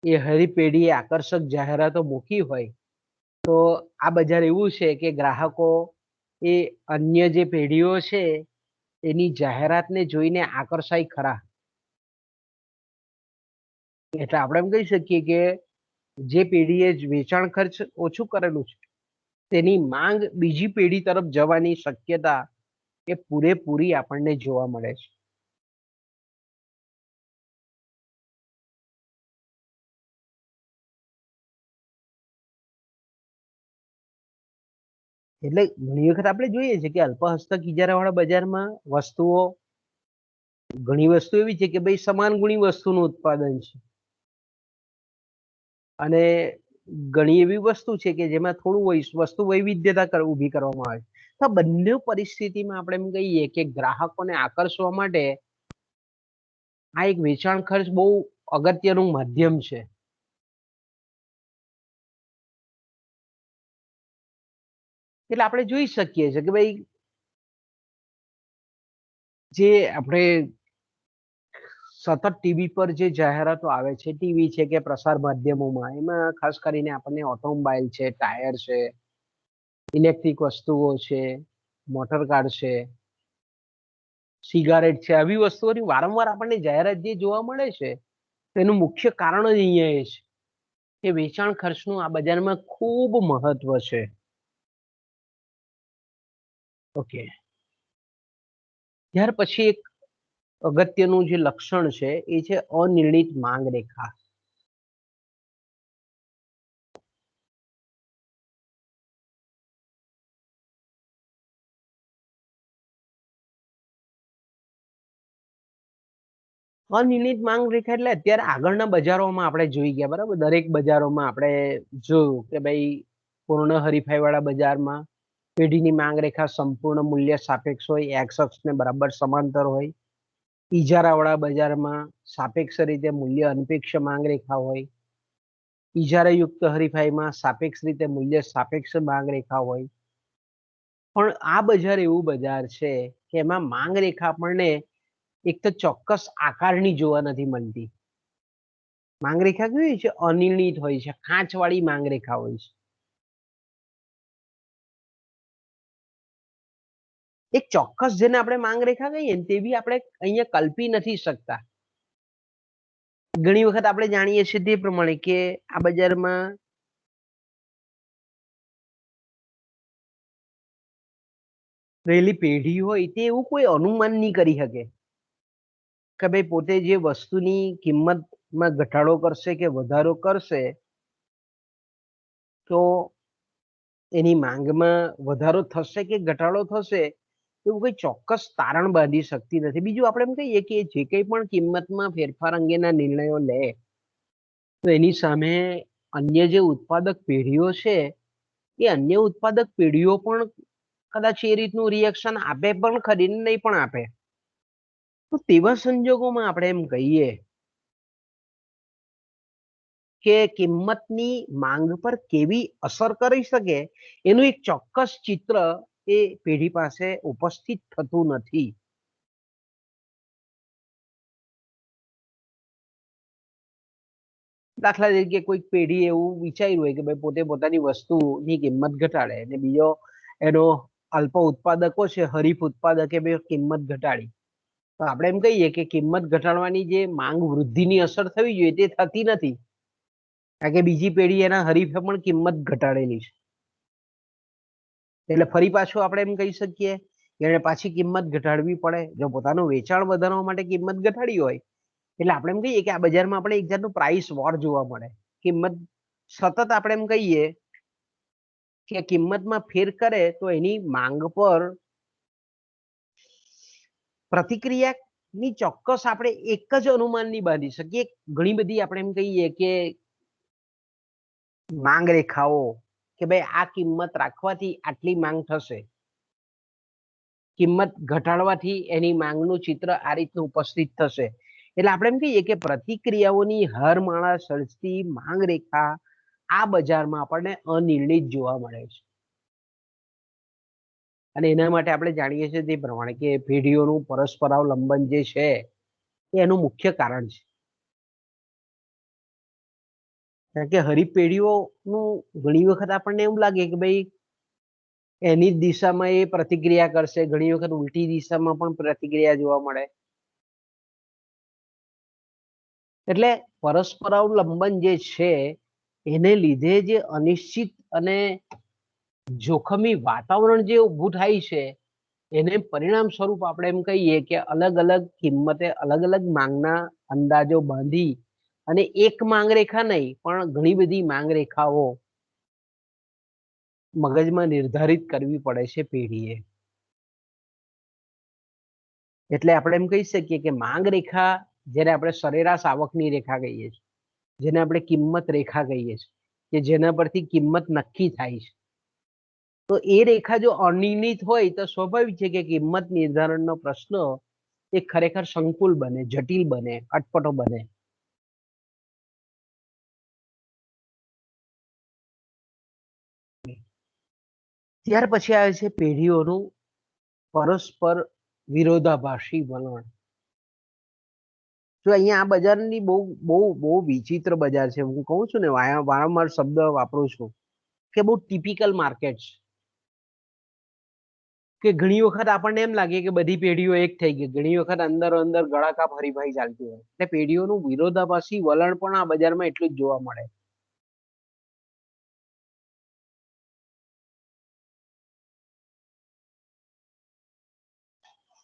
એ હરિપેઢીએ આકર્ષક જાહેરાતો મૂકી હોય તો આ બજાર એવું છે કે ગ્રાહકો એ અન્ય જે પેઢીઓ છે એની જાહેરાતને જોઈને આકર્ષાય ખરા. એટલે આપણે એમ કહી શકીએ કે જે પેઢીએ વેચાણ ખર્ચ ઓછું કરેલું છે તેની માંગ બીજી પેઢી તરફ જવાની શક્યતા એ પૂરેપૂરી આપણને જોવા મળે છે. એટલે ઘણી વખત આપણે જોઈએ છે કે અલ્પહસ્તક ઇજારાવાળા બજારમાં વસ્તુઓ ઘણી વસ્તુ એવી છે કે ભાઈ સમાન ગુણી વસ્તુનું ઉત્પાદન છે અને ઘણી એવી વસ્તુ છે કે જેમાં થોડું વસ્તુ વૈવિધ્યતા ઊભી કરવામાં આવે. તો બંને પરિસ્થિતિમાં આપણે એમ કહીએ કે ગ્રાહકોને આકર્ષવા માટે આ એક વેચાણ ખર્ચ બહુ અગત્યનું માધ્યમ છે. એટલે આપણે જોઈ શકીએ છીએ કે ભાઈ જે આપણે સતત ટીવી પર જે જાહેરાતો આવે છે ટીવી છે કે પ્રસાર માધ્યમોમાં એમાં ખાસ કરીને આપણને ઓટોમોબાઈલ છે, ટાયર છે, ઇલેક્ટ્રિક વસ્તુઓ છે, મોટર કાર છે, સિગારેટ છે, આવી વસ્તુઓની વારંવાર આપણને જાહેરાત જે જોવા મળે છે તેનું મુખ્ય કારણ જ અહીંયા એ છે કે વેચાણ ખર્ચનું આ બજારમાં ખૂબ મહત્વ છે. ઓકે, ત્યાર પછી એક અગત્યનું જે લક્ષણ છે એ છે અનિર્ણિત માંગ રેખા. અનિર્ણિત માંગ રેખા એટલે અત્યારે આગળના બજારોમાં આપણે જોઈ ગયા બરાબર. દરેક બજારોમાં આપણે જોયું કે ભાઈ પૂર્ણ હરીફાઈ વાળા બજારમાં પેઢીની માંગ રેખા સંપૂર્ણ મૂલ્ય સાપેક્ષ હોય, એક્સ અક્ષને બરાબર સમાંતર હોય. ઇજારાવાળા બજારમાં સાપેક્ષ રીતે મૂલ્ય અનપેક્ષ માંગ રેખા હોય. ઇજારાયુક્ત હરીફાઈમાં સાપેક્ષ રીતે મૂલ્ય સાપેક્ષ માંગ રેખા હોય. પણ આ બજાર એવું બજાર છે કે એમાં માંગ રેખા આપણને એક તો ચોક્કસ આકારની જોવા નથી મળતી. માંગ રેખા કેવી છે? અનિર્ણિત હોય છે, ખાંચવાળી માંગ રેખા હોય છે. એક ચોક્કસ જેને આપણે માંગ રેખા કહીએ ને તે બી આપણે અહીંયા કલ્પી નથી શકતા. ઘણી વખત આપણે જાણીએ છીએ તે પ્રમાણે કે આ બજારમાં રહેલી પેઢી હોય તે એવું કોઈ અનુમાન નહીં કરી શકે કે ભાઈ પોતે જે વસ્તુની કિંમતમાં ઘટાડો કરશે કે વધારો કરશે તો એની માંગમાં વધારો થશે કે ઘટાડો થશે એવું કોઈ ચોક્કસ તારણ બાંધી શકતી નથી. બીજું આપણે એમ કહીએ કે જે કંઈ પણ કિંમતમાં ફેરફાર અંગેના નિર્ણયો લે તો એની સામે અન્ય જે ઉત્પાદક પેઢીઓ છે એ અન્ય ઉત્પાદક પેઢીઓ પણ કદાચ એ રીતનું રિએક્શન આપે પણ ખરી ને નહીં પણ આપે. તો તેવા સંજોગોમાં આપણે એમ કહીએ કે કિંમતની માંગ પર કેવી અસર કરી શકે એનું એક ચોક્કસ ચિત્ર એ પેઢી પાસે ઉપસ્થિત થતું નથી. દાખલા તરીકે કોઈક પેઢી એવું વિચાર્યું હોય કે ભાઈ પોતે પોતાની વસ્તુની કિંમત ઘટાડે અને બીજો એનો અલ્પ ઉત્પાદકો છે હરીફ ઉત્પાદકે બે કિંમત ઘટાડી, તો આપણે એમ કહીએ કે કિંમત ઘટાડવાની જે માંગ વૃદ્ધિની અસર થવી જોઈએ તે થતી નથી, કારણ કે બીજી પેઢી એના હરીફે પણ કિંમત ઘટાડેલી છે. એટલે ફરી પાછું આપણે એમ કહી શકીએ કે એને પાછી કિંમત ઘટાડવી પડે. જો પોતાનું વેચાણ વધારવા માટે કિંમત ઘટાડી હોય એટલે આપણે એમ કહીએ કે આ બજારમાં આપણે એક જાતનું પ્રાઇસ વોર જોવા મળે. કિંમત સતત આપણે એમ કહીએ કે કિંમતમાં ફેર કરે તો એની માંગ પર પ્રતિક્રિયાની ચોક્કસ આપણે એક જ અનુમાન નહીં બાંધી શકીએ. ઘણી બધી આપણે એમ કહીએ કે માંગ રેખાઓ કે ભાઈ આ કિંમત રાખવાથી આટલી માંગ થશે, કિંમત ઘટાડવાથી એની માંગનું ચિત્ર આ રીતનું ઉપસ્થિત થશે. એટલે આપણે એમ કહીએ કે પ્રતિક્રિયાઓની હારમાળા સર્જતી માંગ રેખા આ બજારમાં આપણને અનિર્ણિત જોવા મળે છે. અને એના માટે આપણે જાણીએ છીએ તે પ્રમાણે કે પેઢીઓનું પરસ્પરાવલંબન જે છે એ એનું મુખ્ય કારણ છે. કારણ કે હરીફ પેઢીઓનું ઘણી વખત આપણને એવું લાગે કે ભાઈ એની જ દિશામાં એ પ્રતિક્રિયા કરશે, ઘણી વખત ઉલટી દિશામાં પણ પ્રતિક્રિયા જોવા મળે. એટલે પરસ્પરાવલંબન જે છે એને લીધે જે અનિશ્ચિત અને જોખમી વાતાવરણ જે ઊભું થાય છે એને પરિણામ સ્વરૂપ આપણે એમ કહીએ કે અલગ અલગ કિંમતે અલગ અલગ માંગના અંદાજો બાંધી અને એક માંગ રેખા નહીં પણ ઘણી બધી માંગ રેખાઓ મગજમાં નિર્ધારિત કરવી પડે છે પેઢીએ. એટલે આપણે એમ કહી શકીએ કે માંગ રેખા જેને આપણે સરેરાશ આવકની રેખા કહીએ છીએ, જેને આપણે કિંમત રેખા કહીએ છીએ, કે જેના પરથી કિંમત નક્કી થાય છે, તો એ રેખા જો અનિર્ણિત હોય તો સ્વાભાવિક છે કે કિંમત નિર્ધારણનો પ્રશ્ન એ ખરેખર સંકુલ બને, જટિલ બને, અટપટો બને. ત્યાર પછી આવે છે પેઢીઓનું પરસ્પર વિરોધાભાસી વલણ. જો અહીંયા આ બજારની બહુ બહુ બહુ વિચિત્ર બજાર છે. હું કહું છું ને વારંવાર શબ્દ વાપરું છું કે બહુ ટિપિકલ માર્કેટ છે. કે ઘણી વખત આપણને એમ લાગે કે બધી પેઢીઓ એક થઈ ગઈ, ઘણી વખત અંદર અંદર ગળાકાપ હરીફાઈ ચાલતી હોય. એટલે પેઢીઓનું વિરોધાભાસી વલણ પણ આ બજારમાં એટલું જ જોવા મળે.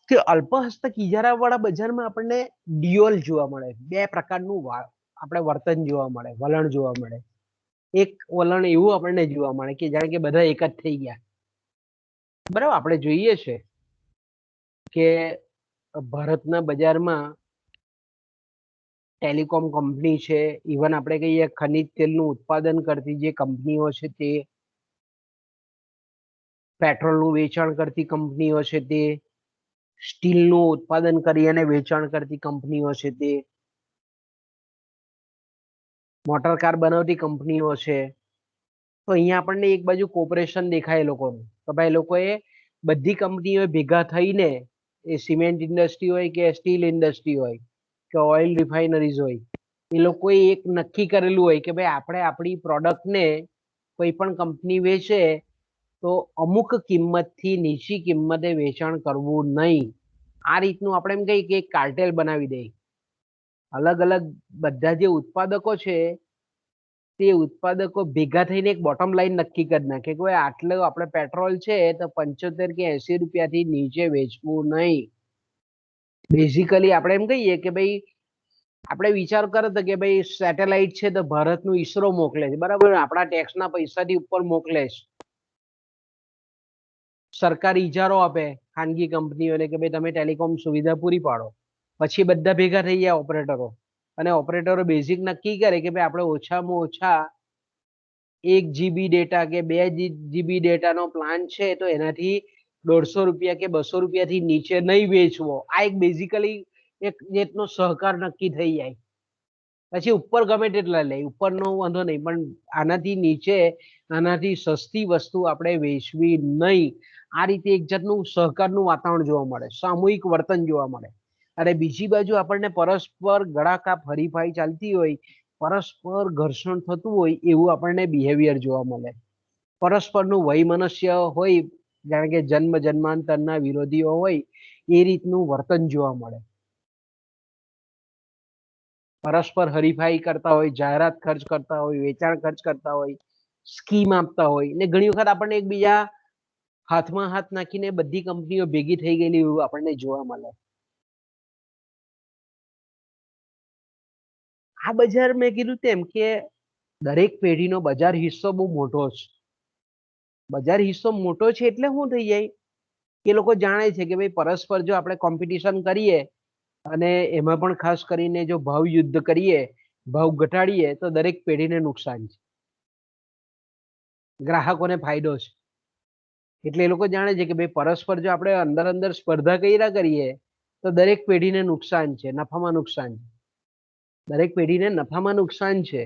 કે અલ્પહસ્તક ઇજારા વાળા બજારમાં આપણને ડ્યુઅલ જોવા મળે, બે પ્રકારનું આપણે વર્તન જોવા મળે, વલણ જોવા મળે. એક વલણ એવું આપણને જોવા મળે કે જાણે કે બધા એક જ થઈ ગયા. બરાબર, આપણે જોઈએ છે કે ભારતના બજારમાં ટેલિકોમ કંપની છે, ઇવન આપણે કહીએ ખનિજ તેલનું ઉત્પાદન કરતી જે કંપનીઓ છે તે, પેટ્રોલનું વેચાણ કરતી કંપનીઓ છે તે, સ્ટીલનું ઉત્પાદન કરી અને વેચાણ કરતી કંપનીઓ છે તે, મોટર કાર બનાવતી કંપનીઓ છે. તો અહીંયા આપણને એક બાજુ કોર્પોરેશન દેખાય લોકોનું, તો ભાઈ લોકોએ બધી કંપનીઓ ભેગા થઈને, એ સિમેન્ટ ઇન્ડસ્ટ્રી હોય કે સ્ટીલ ઇન્ડસ્ટ્રી હોય કે ઓઇલ રિફાઇનરીઝ હોય, એ લોકોએ એક નક્કી કરેલું હોય કે ભાઈ આપણે આપણી પ્રોડક્ટને કોઈ પણ કંપની વેચે તો અમુક કિંમતથી નીચી કિંમતે વેચાણ કરવું નહીં. આ રીતનું આપણે એમ કહીએ કે એક કાર્ટેલ બનાવી દે. અલગ અલગ બધા જે ઉત્પાદકો છે તે ઉત્પાદકો ભેગા થઈને એક બોટમ લાઈન નક્કી કરી નાખે કે ભાઈ આટલું આપણે પેટ્રોલ છે તો 75 કે 80 રૂપિયાથી નીચે વેચવું નહીં. બેઝિકલી આપણે એમ કહીએ કે ભાઈ આપણે વિચાર કરો તો કે ભાઈ સેટેલાઇટ છે તો ભારતનું ઈસરો મોકલે છે, બરાબર, આપણા ટેક્સના પૈસાથી ઉપર મોકલે છે. સરકાર ઇજારો આપે ખાનગી કંપનીઓને કે ભાઈ તમે ટેલિકોમ સુવિધા પૂરી પાડો. પછી બધા ભેગા થઈ ગયા ઓપરેટરો, અને ઓપરેટરો બેઝિક નક્કી કરે કે ભાઈ આપણે ઓછામાં ઓછા 1 GB ડેટા કે 2 GB ડેટાનો પ્લાન છે તો એનાથી 150 રૂપિયા કે 200 રૂપિયાથી નીચે નહીં વેચવો. આ એક બેઝિકલી એક રીતનો સહકાર નક્કી થઈ જાય. પછી ઉપર ગમે તેટલા લે, ઉપરનો વાંધો નહીં, પણ આનાથી નીચે આનાથી સસ્તી વસ્તુ આપણે વેચવી નહીં. આ રીતે એક જાતનું સહકારનું વાતાવરણ જોવા મળે, સામૂહિક વર્તન જોવા મળે. અને બીજી બાજુ આપણને પરસ્પર ગળાકાપ હરીફાઈ ચાલતી હોય, પરસ્પર ઘર્ષણ થતું હોય એવું આપણને બિહેવિયર જોવા મળે. પરસ્પરનું વૈમનસ્ય હોય, જાણે કે જન્મ જન્માંતરના વિરોધીઓ હોય એ રીતનું વર્તન જોવા મળે. પરસ્પર હરીફાઈ કરતા હોય, જાહેરાત ખર્ચ કરતા હોય, વેચાણ ખર્ચ કરતા હોય, સ્કીમ આપતા હોય, ને ઘણી વખત આપણને એકબીજા હાથમાં હાથ નાખીને બધી કંપનીઓ ભેગી થઈ ગયેલી એવું આપણને જોવા મળે. આ બજાર મેં કીધું તેમ કે દરેક પેઢીનો બજાર હિસ્સો બહુ મોટો છે. બજાર હિસ્સો મોટો છે એટલે શું થઈ જાય કે લોકો જાણે છે કે ભાઈ પરસ્પર જો આપણે કોમ્પિટિશન કરીએ અને એમાં પણ ખાસ કરીને જો ભાવ યુદ્ધ કરીએ, ભાવ ઘટાડીએ તો દરેક પેઢીને નુકસાન છે, ગ્રાહકોને ફાયદો છે. એટલે એ લોકો જાણે છે કે ભાઈ પરસ્પર જો આપણે અંદર અંદર સ્પર્ધા કર્યા કરીએ તો દરેક પેઢીને નુકસાન છે, નફામાં નુકસાન છે. દરેક પેઢીને નફામાં નુકસાન છે.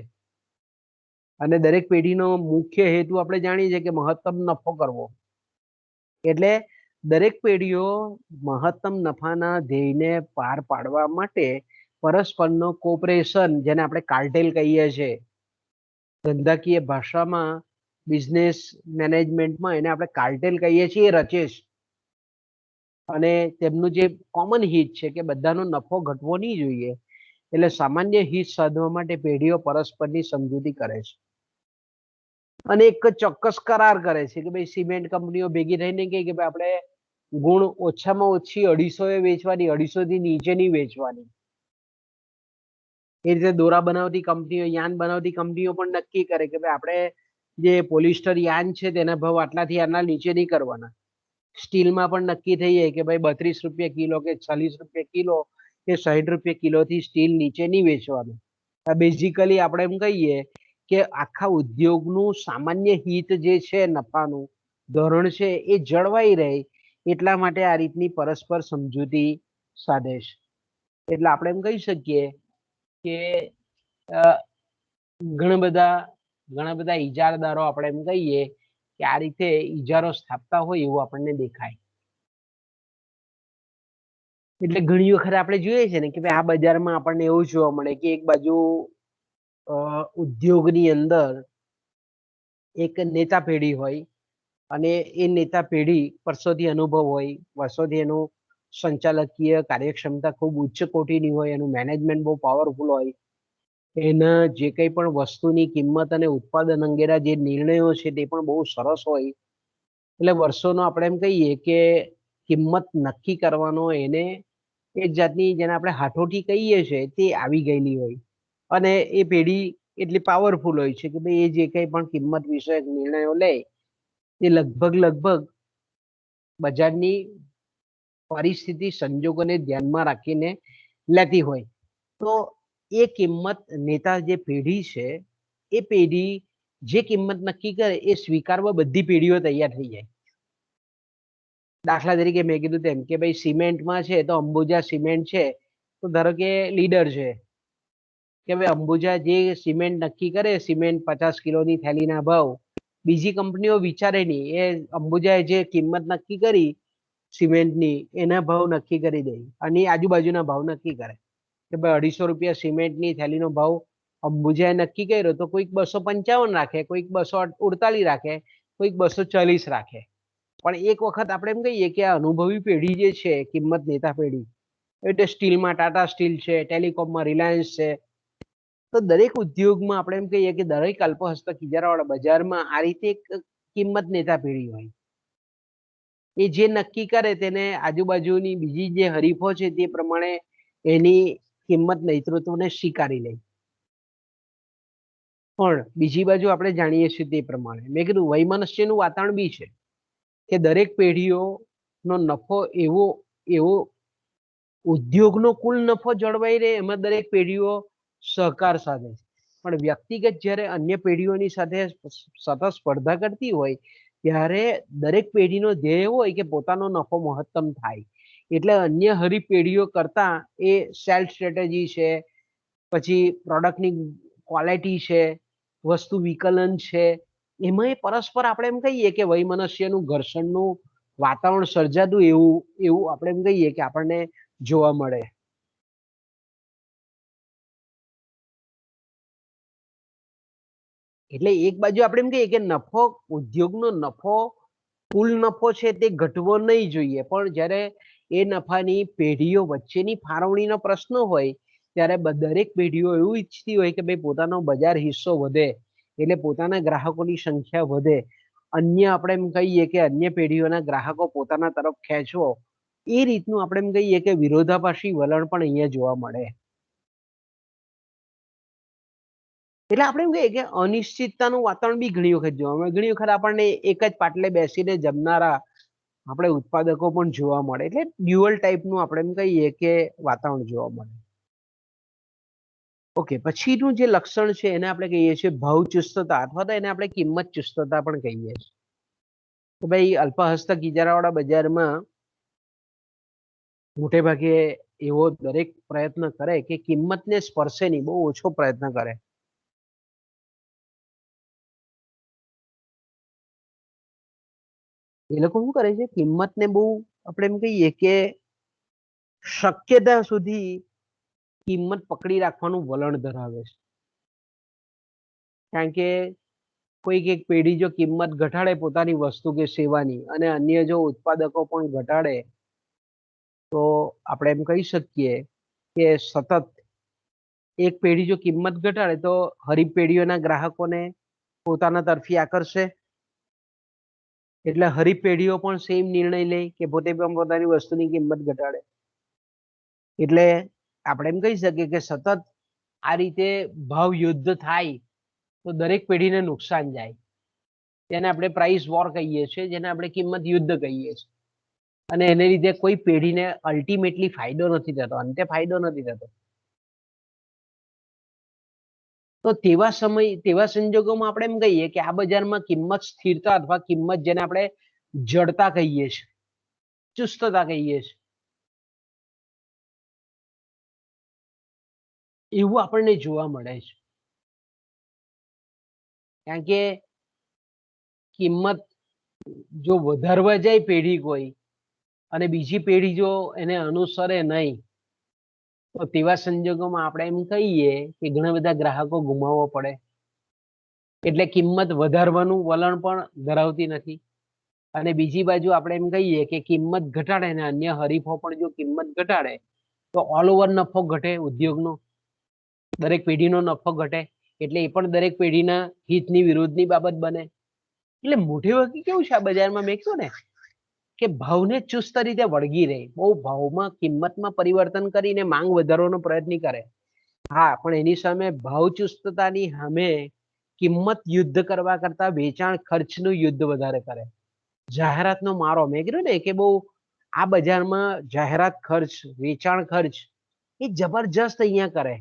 અને દરેક પેઢીનો મુખ્ય હેતુ આપણે જાણીએ છીએ કે મહત્તમ નફો કરવો. એટલે દરેક પેઢીઓ મહત્તમ નફાના ધ્યેયને પાર પાડવા માટે પરસ્પરનો કોઓપરેશન, જેને આપણે કાર્ટેલ કહીએ છીએ, ધંધાકીય ભાષામાં બિઝનેસ મેનેજમેન્ટમાં એને આપણે કાર્ટેલ કહીએ છીએ, એ રચે છે. અને તેમનું જે કોમન હિત છે કે બધાનો નફો ઘટવો નહીં જોઈએ, એટલે સામાન્ય હિત સાધવા માટે પેઢીઓ પરસ્પરની સમજૂતી કરે છે અને એક ચોક્કસ કરાર કરે છે કે ભાઈ સિમેન્ટ કંપનીઓ ભેગી થઈને કહે કે ભાઈ આપણે ગુણ ઓછામાં ઓછી 250 વેચવાની, 250 થી નીચેની વેચવાની. એ રીતે દોરા બનાવતી કંપનીઓ, યાન બનાવતી કંપનીઓ પણ નક્કી કરે કે ભાઈ આપણે જે પોલિસ્ટર યાન છે તેના ભાવ આટલાથી આટલા નીચે નહીં કરવાના. સ્ટીલમાં પણ નક્કી થઈ જાય કે ભાઈ 32 રૂપિયા કિલો કે 40 રૂપિયા કિલો કે 60 રૂપિયા કિલોથી સ્ટીલ નીચે નહીં વેચવાનું. બેઝિકલી આપણે એમ કહીએ કે આખા ઉદ્યોગનું સામાન્ય હિત જે છે, નફાનું ધોરણ છે, એ જળવાઈ રહે એટલા માટે આ રીતની પરસ્પર સમજૂતી સાધે છે. એટલે આપણે એમ કહી શકીએ કે ઘણા બધા ઈજારદારો આપણે એમ કહીએ કે આ રીતે ઈજારો સ્થાપતા હોય એવું આપણને દેખાય. એટલે ઘણી વખત આપણે જોઈએ છે ને કે ભાઈ આ બજારમાં આપણને એવું જોવા મળે કે એક બાજુ ઉદ્યોગની અંદર એક નેતા પેઢી હોય અને એ નેતા પેઢી વર્ષોથી અનુભવ હોય, વર્ષોથી એનું સંચાલકીય કાર્યક્ષમતા ખૂબ ઉચ્ચ કોટીની હોય, એનું મેનેજમેન્ટ બહુ પાવરફુલ હોય, એના જે કંઈ પણ વસ્તુની કિંમત અને ઉત્પાદન અંગેના જે નિર્ણયો છે તે પણ બહુ સરસ હોય. એટલે વર્ષોનો આપણે એમ કહીએ કે કિંમત નક્કી કરવાનો એને એક જાતની, જેને આપણે હાથોટી કહીએ છીએ, તે આવી ગયેલી હોય. અને એ પેઢી એટલી પાવરફુલ હોય છે કે ભાઈ એ જે કંઈ પણ કિંમત વિષયક નિર્ણયો લે એ લગભગ બજારની પરિસ્થિતિ, સંજોગોને ધ્યાનમાં રાખીને લેતી હોય. તો એ કિંમત નેતા જે પેઢી છે એ પેઢી જે કિંમત નક્કી કરે એ સ્વીકારવા બધી પેઢીઓ તૈયાર થઈ જાય. દાખલા તરીકે મેં કીધું તેમ કે ભાઈ સિમેન્ટમાં છે તો અંબુજા સિમેન્ટ છે, તો ધારો કે લીડર છે કે ભાઈ અંબુજા જે સિમેન્ટ નક્કી કરે, સિમેન્ટ 50 કિલોની થેલીના ભાવ, બીજી કંપનીઓ વિચારે નહીં, એ અંબુજાએ જે કિંમત નક્કી કરી સિમેન્ટની એના ભાવ નક્કી કરી દે અને આજુબાજુના ભાવ નક્કી કરે કે ભાઈ 250 રૂપિયા સિમેન્ટની થેલીનો ભાવ અંબુજાએ નક્કી કર્યો તો કોઈક 255 રાખે, કોઈક 248 રાખે, કોઈક 240 રાખે. પણ એક વખત આપણે એમ કહીએ કે આ અનુભવી પેઢી જે છે, કિંમત નેતા પેઢી, એટલે સ્ટીલમાં ટાટા સ્ટીલ છે, ટેલિકોમમાં રિલાયન્સ છે, તો દરેક ઉદ્યોગમાં આપણે એમ કહીએ કે દરેક અલ્પહસ્તક ઇજારાવાળા બજારમાં આ રીતે એક કિંમત નેતા પેઢી હોય. એ જે નક્કી કરે તેને આજુબાજુની બીજી જે હરીફો છે તે પ્રમાણે એની કિંમત નેતૃત્વને સ્વીકારી લે. પણ બીજી બાજુ આપણે જાણીએ છીએ તે પ્રમાણે મેં કીધું વૈમનસ્યનું વાતાવરણ બી છે કે દરેક પેઢીઓ નો નફો એવો એવો ઉદ્યોગનો કુલ નફો જળવાઈ રહે એમાં દરેક પેઢીઓ સહકાર સાધે છે. પણ વ્યક્તિગત જ્યારે અન્ય પેઢીઓની સાથે સતત સ્પર્ધા કરતી હોય ત્યારે દરેક પેઢીનો ધ્યેય હોય કે પોતાનો નફો મહત્તમ થાય. એટલે અન્ય હરીફ પેઢીઓ કરતા એ સેલ્સ સ્ટ્રેટેજી છે, પછી પ્રોડક્ટની ક્વોલિટી છે, વસ્તુ વિકલન છે, એમાં એ પરસ્પર આપણે એમ કહીએ કે વૈમનસ્યનું ઘર્ષણનું વાતાવરણ સર્જાતું એવું આપણે એમ કહીએ કે આપણને જોવા મળે. એટલે એક બાજુ આપણે એમ કહીએ કે નફો, ઉદ્યોગનો નફો, કુલ નફો છે તે ઘટવો નહીં જોઈએ, પણ જ્યારે એ નફાની પેઢીઓ વચ્ચેની ફાળવણીનો પ્રશ્ન હોય ત્યારે દરેક પેઢીઓ એવું ઈચ્છતી હોય કે ભાઈ પોતાનો બજાર હિસ્સો વધે, એટલે પોતાના ગ્રાહકોની સંખ્યા વધે, અન્ય આપણે એમ કહીએ કે અન્ય પેઢીઓના ગ્રાહકો પોતાના તરફ ખેંચવો, એ રીતનું આપણે એમ કહીએ કે વિરોધાભાસી વલણ પણ અહીંયા જોવા મળે. એટલે આપણે એમ કહીએ કે અનિશ્ચિતતાનું વાતાવરણ બી ઘણી વખત જોવા મળે. ઘણી વખત આપણને એક જ પાટલે બેસીને જમનારા આપણે ઉત્પાદકો પણ જોવા મળે. એટલે ડ્યુઅલ ટાઈપનું આપણે એમ કહીએ કે વાતાવરણ જોવા મળે. ઓકે, પછીનું જે લક્ષણ છે એને આપણે કહીએ છીએ ભાવ ચુસ્તતા, અથવા તો એને આપણે કિંમત ચુસ્તતા પણ કહીએ છીએ. તો ભાઈ અલ્પહસ્તક ઇજારાવાળા બજારમાં મોટે ભાગે એવો દરેક પ્રયત્ન કરે કે કિંમતને સ્પર્શે નહીં, બહુ ઓછો પ્રયત્ન કરે. એ લોકો શું કરે છે, કિંમતને બહુ આપણે એમ કહીએ કે શક્યતા સુધી કિંમત પકડી રાખવાનું વલણ ધરાવે છે. કારણ કે કોઈક એક પેઢી જો કિંમત ઘટાડે પોતાની વસ્તુ કે સેવાની, અને અન્ય જો ઉત્પાદકો પણ ઘટાડે, તો આપણે એમ કહી શકીએ કે સતત એક પેઢી જો કિંમત ઘટાડે તો હરીફ પેઢીઓના ગ્રાહકોને પોતાના તરફી આકર્ષે, એટલે હરીફ પેઢીઓ પણ સેમ નિર્ણય લે કે પોતે પણ પોતાની વસ્તુની કિંમત ઘટાડે. એટલે આપણે એમ કહી શકીએ કે સતત આ રીતે ભાવ યુદ્ધ થાય તો દરેક પેઢીને નુકસાન જાય. તેને આપણે પ્રાઇસ વોર કહીએ છીએ, જેને આપણે કિંમત યુદ્ધ કહીએ છીએ. અને એને લીધે કોઈ પેઢીને અલ્ટિમેટલી ફાયદો નથી થતો, અંતે ફાયદો નથી થતો. તો તેવા સંજોગોમાં આપણે એમ કહીએ કે આ બજારમાં કિંમત સ્થિરતા અથવા કિંમત જેને આપણે જડતા કહીએ છીએ, ચુસ્તતા કહીએ છીએ, એવું આપણને જોવા મળે છે. કારણ કે કિંમત જો વધારવા જાય પેઢી કોઈ, અને બીજી પેઢી જો એને અનુસરે નહીં, તો તેવા સંજોગોમાં આપણે એમ કહીએ કે ઘણા બધા ગ્રાહકો ગુમાવવો પડે. એટલે કિંમત વધારવાનું વલણ પણ ધરાવતી નથી. અને બીજી બાજુ આપણે એમ કહીએ કે કિંમત ઘટાડે ને અન્ય હરીફો પણ જો કિંમત ઘટાડે તો ઓલ ઓવર નફો ઘટે, ઉદ્યોગનો દરેક પેઢીનો નફો ઘટે, એટલે એ પણ દરેક પેઢીના હિતની વિરુદ્ધની બાબત બને. એટલે મોટી ભાગે કેવું છે આ બજારમાં, મેં કહ્યું ને કે ભાવને ચુસ્ત રીતે વળગી રહે, બહુ ભાવમાં કિંમતમાં પરિવર્તન કરીને માંગ વધારવાનો પ્રયત્ન કરે. હા, પણ એની સામે ભાવ ચુસ્તતાની સામે કિંમત યુદ્ધ કરવા કરતા વેચાણ ખર્ચનું યુદ્ધ વધારે કરે. જાહેરાતનો મારો, મેં કીધું ને કે બહુ આ બજારમાં જાહેરાત ખર્ચ, વેચાણ ખર્ચ એ જબરજસ્ત અહીંયા કરે.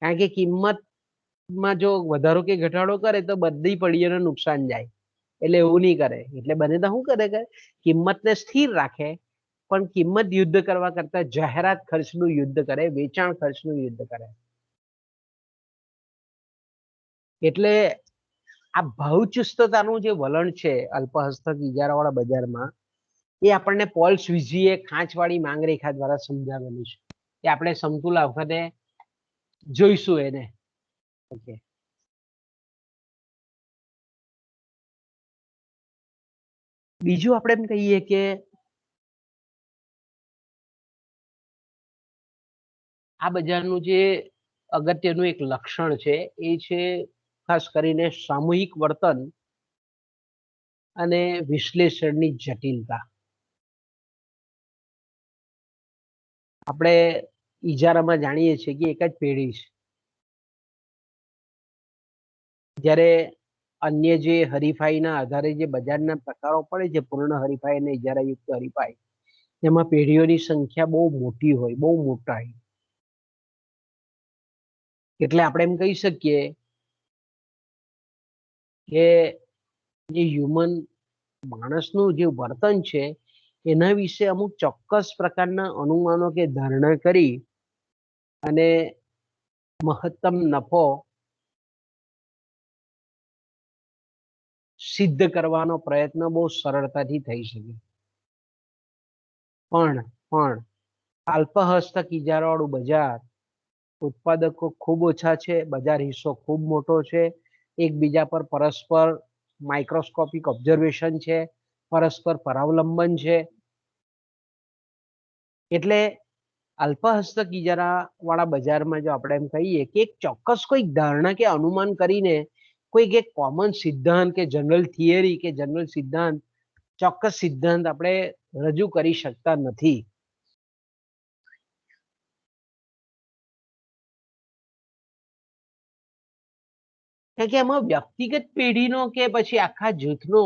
કારણ કે કિંમતમાં જો વધારો કે ઘટાડો કરે તો બધી પેઢીઓને નુકસાન જાય. એટલે એવું નહીં કરે. એટલે બને તો શું કરે કે કિંમતને સ્થિર રાખે, પણ કિંમત યુદ્ધ કરવા કરતા જાહેરાત ખર્ચનું યુદ્ધ કરે, વેચાણ ખર્ચનું યુદ્ધ કરે. એટલે આ ભાવ ચુસ્તતાનું જે વલણ છે અલ્પહસ્તક ઇજારાવાળા બજારમાં, એ આપણને પોલ સ્વિઝીએ ખાંચવાળી માંગરેખા દ્વારા સમજાવેલું છે. એ આપણે સમતુલા વખતે જોઈશું એને. ઓકે, બીજું આપણે એમ કહીએ કે આ બજારનું જે અગત્યનું એક લક્ષણ છે એ છે ખાસ કરીને સામૂહિક વર્તન અને વિશ્લેષણની જટિલતા. આપણે ઇજારામાં જાણીએ છીએ કે એક જ પેઢી છે, જ્યારે અન્ય જે હરીફાઈના આધારે જે બજારના પ્રકારો પડે છે, પૂર્ણ હરીફાઈ અને ઇજારાયુક્ત હરીફાઈ, તેમાં પેઢીઓની સંખ્યા બહુ મોટી હોય, બહુ મોટા હોય. એટલે આપણે એમ કહી શકીએ કે જે હ્યુમન માણસનું જે વર્તન છે એના વિશે અમુક ચોક્કસ પ્રકારના અનુમાનો કે ધારણા કરી અને મહત્તમ નફો સિદ્ધ કરવાનો પ્રયત્ન બહુ સરળતાથી થઈ શકે. પણ અલ્પ હસ્તક ઇજારાવાળું બજાર, ઉત્પાદકો ખૂબ ઓછા છે, બજાર હિસ્સો ખૂબ મોટો છે, એકબીજા પર પરસ્પર માઇક્રોસ્કોપિક ઓબ્ઝર્વેશન છે, પરસ્પર પરાવલંબન છે. એટલે અલ્પ હસ્તક ઇજારા વાળા બજારમાં જો આપણે એમ કહીએ કે એક ચોક્કસ કોઈ ધારણા કે અનુમાન કરીને કોઈક એક કોમન સિદ્ધાંત કે જનરલ થિયરી કે જનરલ સિદ્ધાંત, ચોક્કસ સિદ્ધાંત આપણે રજૂ કરી શકતા નથી. કારણ કે એમાં વ્યક્તિગત પેઢીનો કે પછી આખા જૂથનો,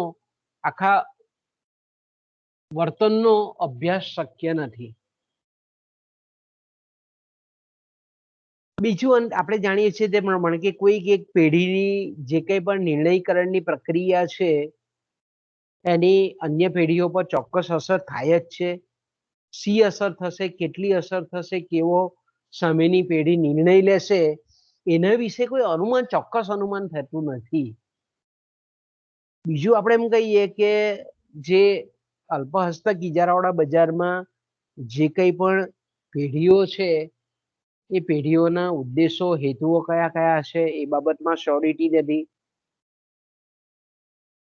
આખા વર્તનનો અભ્યાસ શક્ય નથી. બીજું આપણે જાણીએ છીએ તે પ્રમાણે કે કોઈક એક પેઢીની જે કંઈ પણ નિર્ણયકરણની પ્રક્રિયા છે એની અન્ય પેઢીઓ પર ચોક્કસ અસર થાય જ છે. શી અસર થશે, કેટલી અસર થશે, કેવો સામેની પેઢી નિર્ણય લેશે, એના વિશે કોઈ અનુમાન, ચોક્કસ અનુમાન થતું નથી. બીજું આપણે એમ કહીએ કે જે અલ્પ હસ્તક ઇજારાવાળા બજારમાં જે કંઈ પણ પેઢીઓ છે એ પેઢીઓના ઉદ્દેશો, હેતુઓ કયા કયા છે એ બાબતમાં શ્યોરિટી નથી.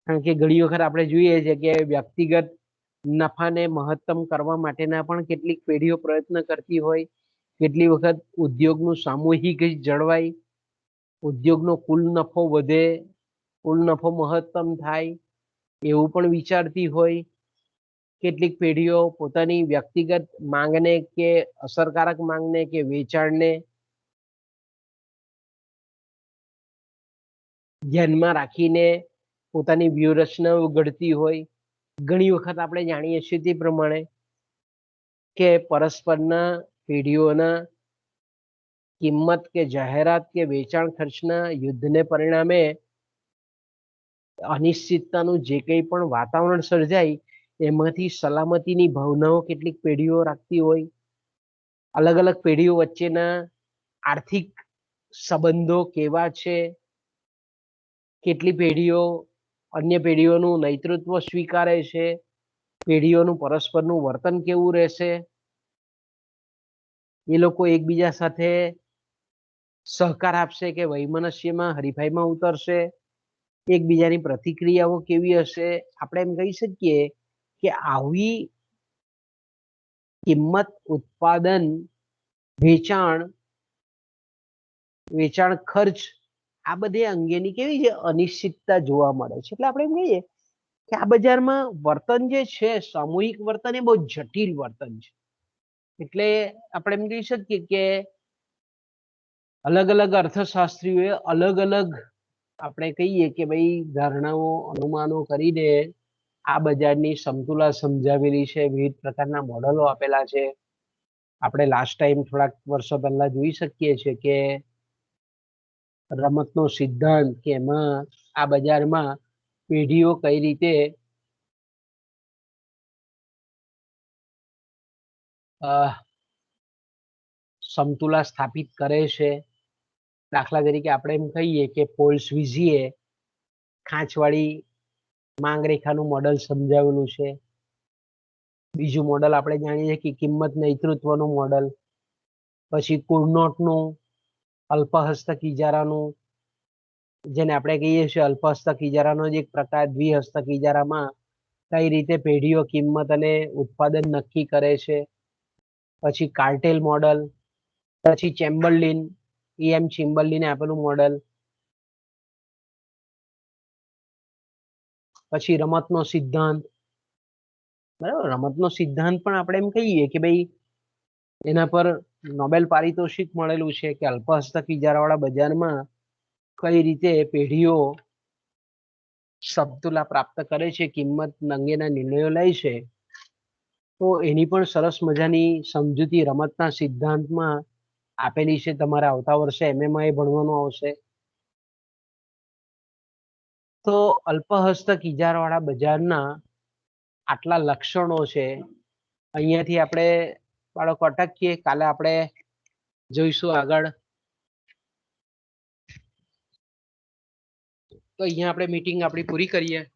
કારણ કે ઘણી વખત આપણે જોઈએ છે કે વ્યક્તિગત નફાને મહત્તમ કરવા માટેના પણ કેટલીક પેઢીઓ પ્રયત્ન કરતી હોય, કેટલી વખત ઉદ્યોગનું સામૂહિક જળવાય, ઉદ્યોગનો કુલ નફો વધે, કુલ નફો મહત્તમ થાય એવું પણ વિચારતી હોય. કેટલીક પેઢીઓ પોતાની વ્યક્તિગત માંગને કે અસરકારક માંગને કે વેચાણને ધ્યાનમાં રાખીને પોતાની વ્યૂહરચનાઓ ઘડતી હોય. ઘણી વખત આપણે જાણીએ છીએ તે પ્રમાણે કે પરસ્પરના પેઢીઓના કિંમત કે જાહેરાત કે વેચાણ ખર્ચના યુદ્ધને પરિણામે અનિશ્ચિતતાનું જે કંઈ પણ વાતાવરણ સર્જાય એમાંથી સલામતીની ભાવનાઓ કેટલીક પેઢીઓ રાખતી હોય. અલગ અલગ પેઢીઓ વચ્ચેના આર્થિક સંબંધો કેવા છે, કેટલી પેઢીઓ અન્ય પેઢીઓનું નેતૃત્વ સ્વીકારે છે, પેઢીઓનું પરસ્પરનું વર્તન કેવું રહેશે, એ લોકો એકબીજા સાથે સહકાર આપશે કે વૈમનસ્યમાં હરીફાઈમાં ઉતરશે, એકબીજાની પ્રતિક્રિયાઓ કેવી હશે. આપણે એમ કહી શકીએ કે આવી કિંમત, ઉત્પાદન, વેચાણ ખર્ચ આ બધે અંગેની કેવી છે અનિશ્ચિતતા જોવા મળે છે. એટલે આપણે એમ કહીએ કે આ બજારમાં વર્તન જે છે, સામૂહિક વર્તન, એ બહુ જટિલ વર્તન છે. એટલે આપણે એમ કહી શકીએ કે અલગ અલગ અર્થશાસ્ત્રીઓએ અલગ અલગ આપણે કહીએ કે ભાઈ ધારણાઓ, અનુમાનો કરીને આ બજારની સમતુલા સમજાવેલી છે, વિવિધ પ્રકારના મોડલો આપેલા છે. આપણે લાસ્ટ ટાઈમ થોડાક વર્ષો પહેલા જોઈ શકીએ છીએ કે રમતનો સિદ્ધાંત કે એમાં આ બજારમાં પેઢીઓ કઈ રીતે સમતુલા સ્થાપિત કરે છે. દાખલા તરીકે આપણે એમ કહીએ કે પોલ સ્વીઝીએ ખાંચવાળી માંગ રેખાનું મોડલ સમજાવેલું છે. બીજું મોડલ આપણે જાણીએ કે કિંમત નેતૃત્વનું મોડલ, પછી કુર્નોટનું અલ્પ હસ્તક ઇજારાનું, જેને આપણે કહીએ છીએ અલ્પ હસ્તક ઇજારાનો જ એક પ્રકાર, દ્વિહસ્તક ઇજારામાં કઈ રીતે પેઢીઓ કિંમત અને ઉત્પાદન નક્કી કરે છે. પછી કાર્ટેલ મોડલ, પછી ચેમ્બરલિન, EM ચેમ્બરલિને આપેલું મોડલ, પછી રમતનો સિદ્ધાંત. બરાબર, રમતનો સિદ્ધાંત પણ આપણે એમ કહીએ કે ભાઈ એના પર નોબેલ પારિતોષિક મળેલું છે કે અલ્પ હસ્તક ઇજારાવાળા બજારમાં કઈ રીતે પેઢીઓ સમતુલા પ્રાપ્ત કરે છે, કિંમત અંગેના નિર્ણયો લે છે, તો એની પણ સરસ મજાની સમજૂતી રમતના સિદ્ધાંતમાં આપેલી છે. તમારે આવતા વર્ષે MMA ભણવાનું આવશે. તો અલ્પહસ્તક ઇજારાવાળા બજારના આટલા લક્ષણો છે. અહીંયાથી આપણે બાળકો અટકીએ. કાલે આપણે જોઈશું આગળ. તો અહીંયા આપણે મીટિંગ આપણી પૂરી કરીએ.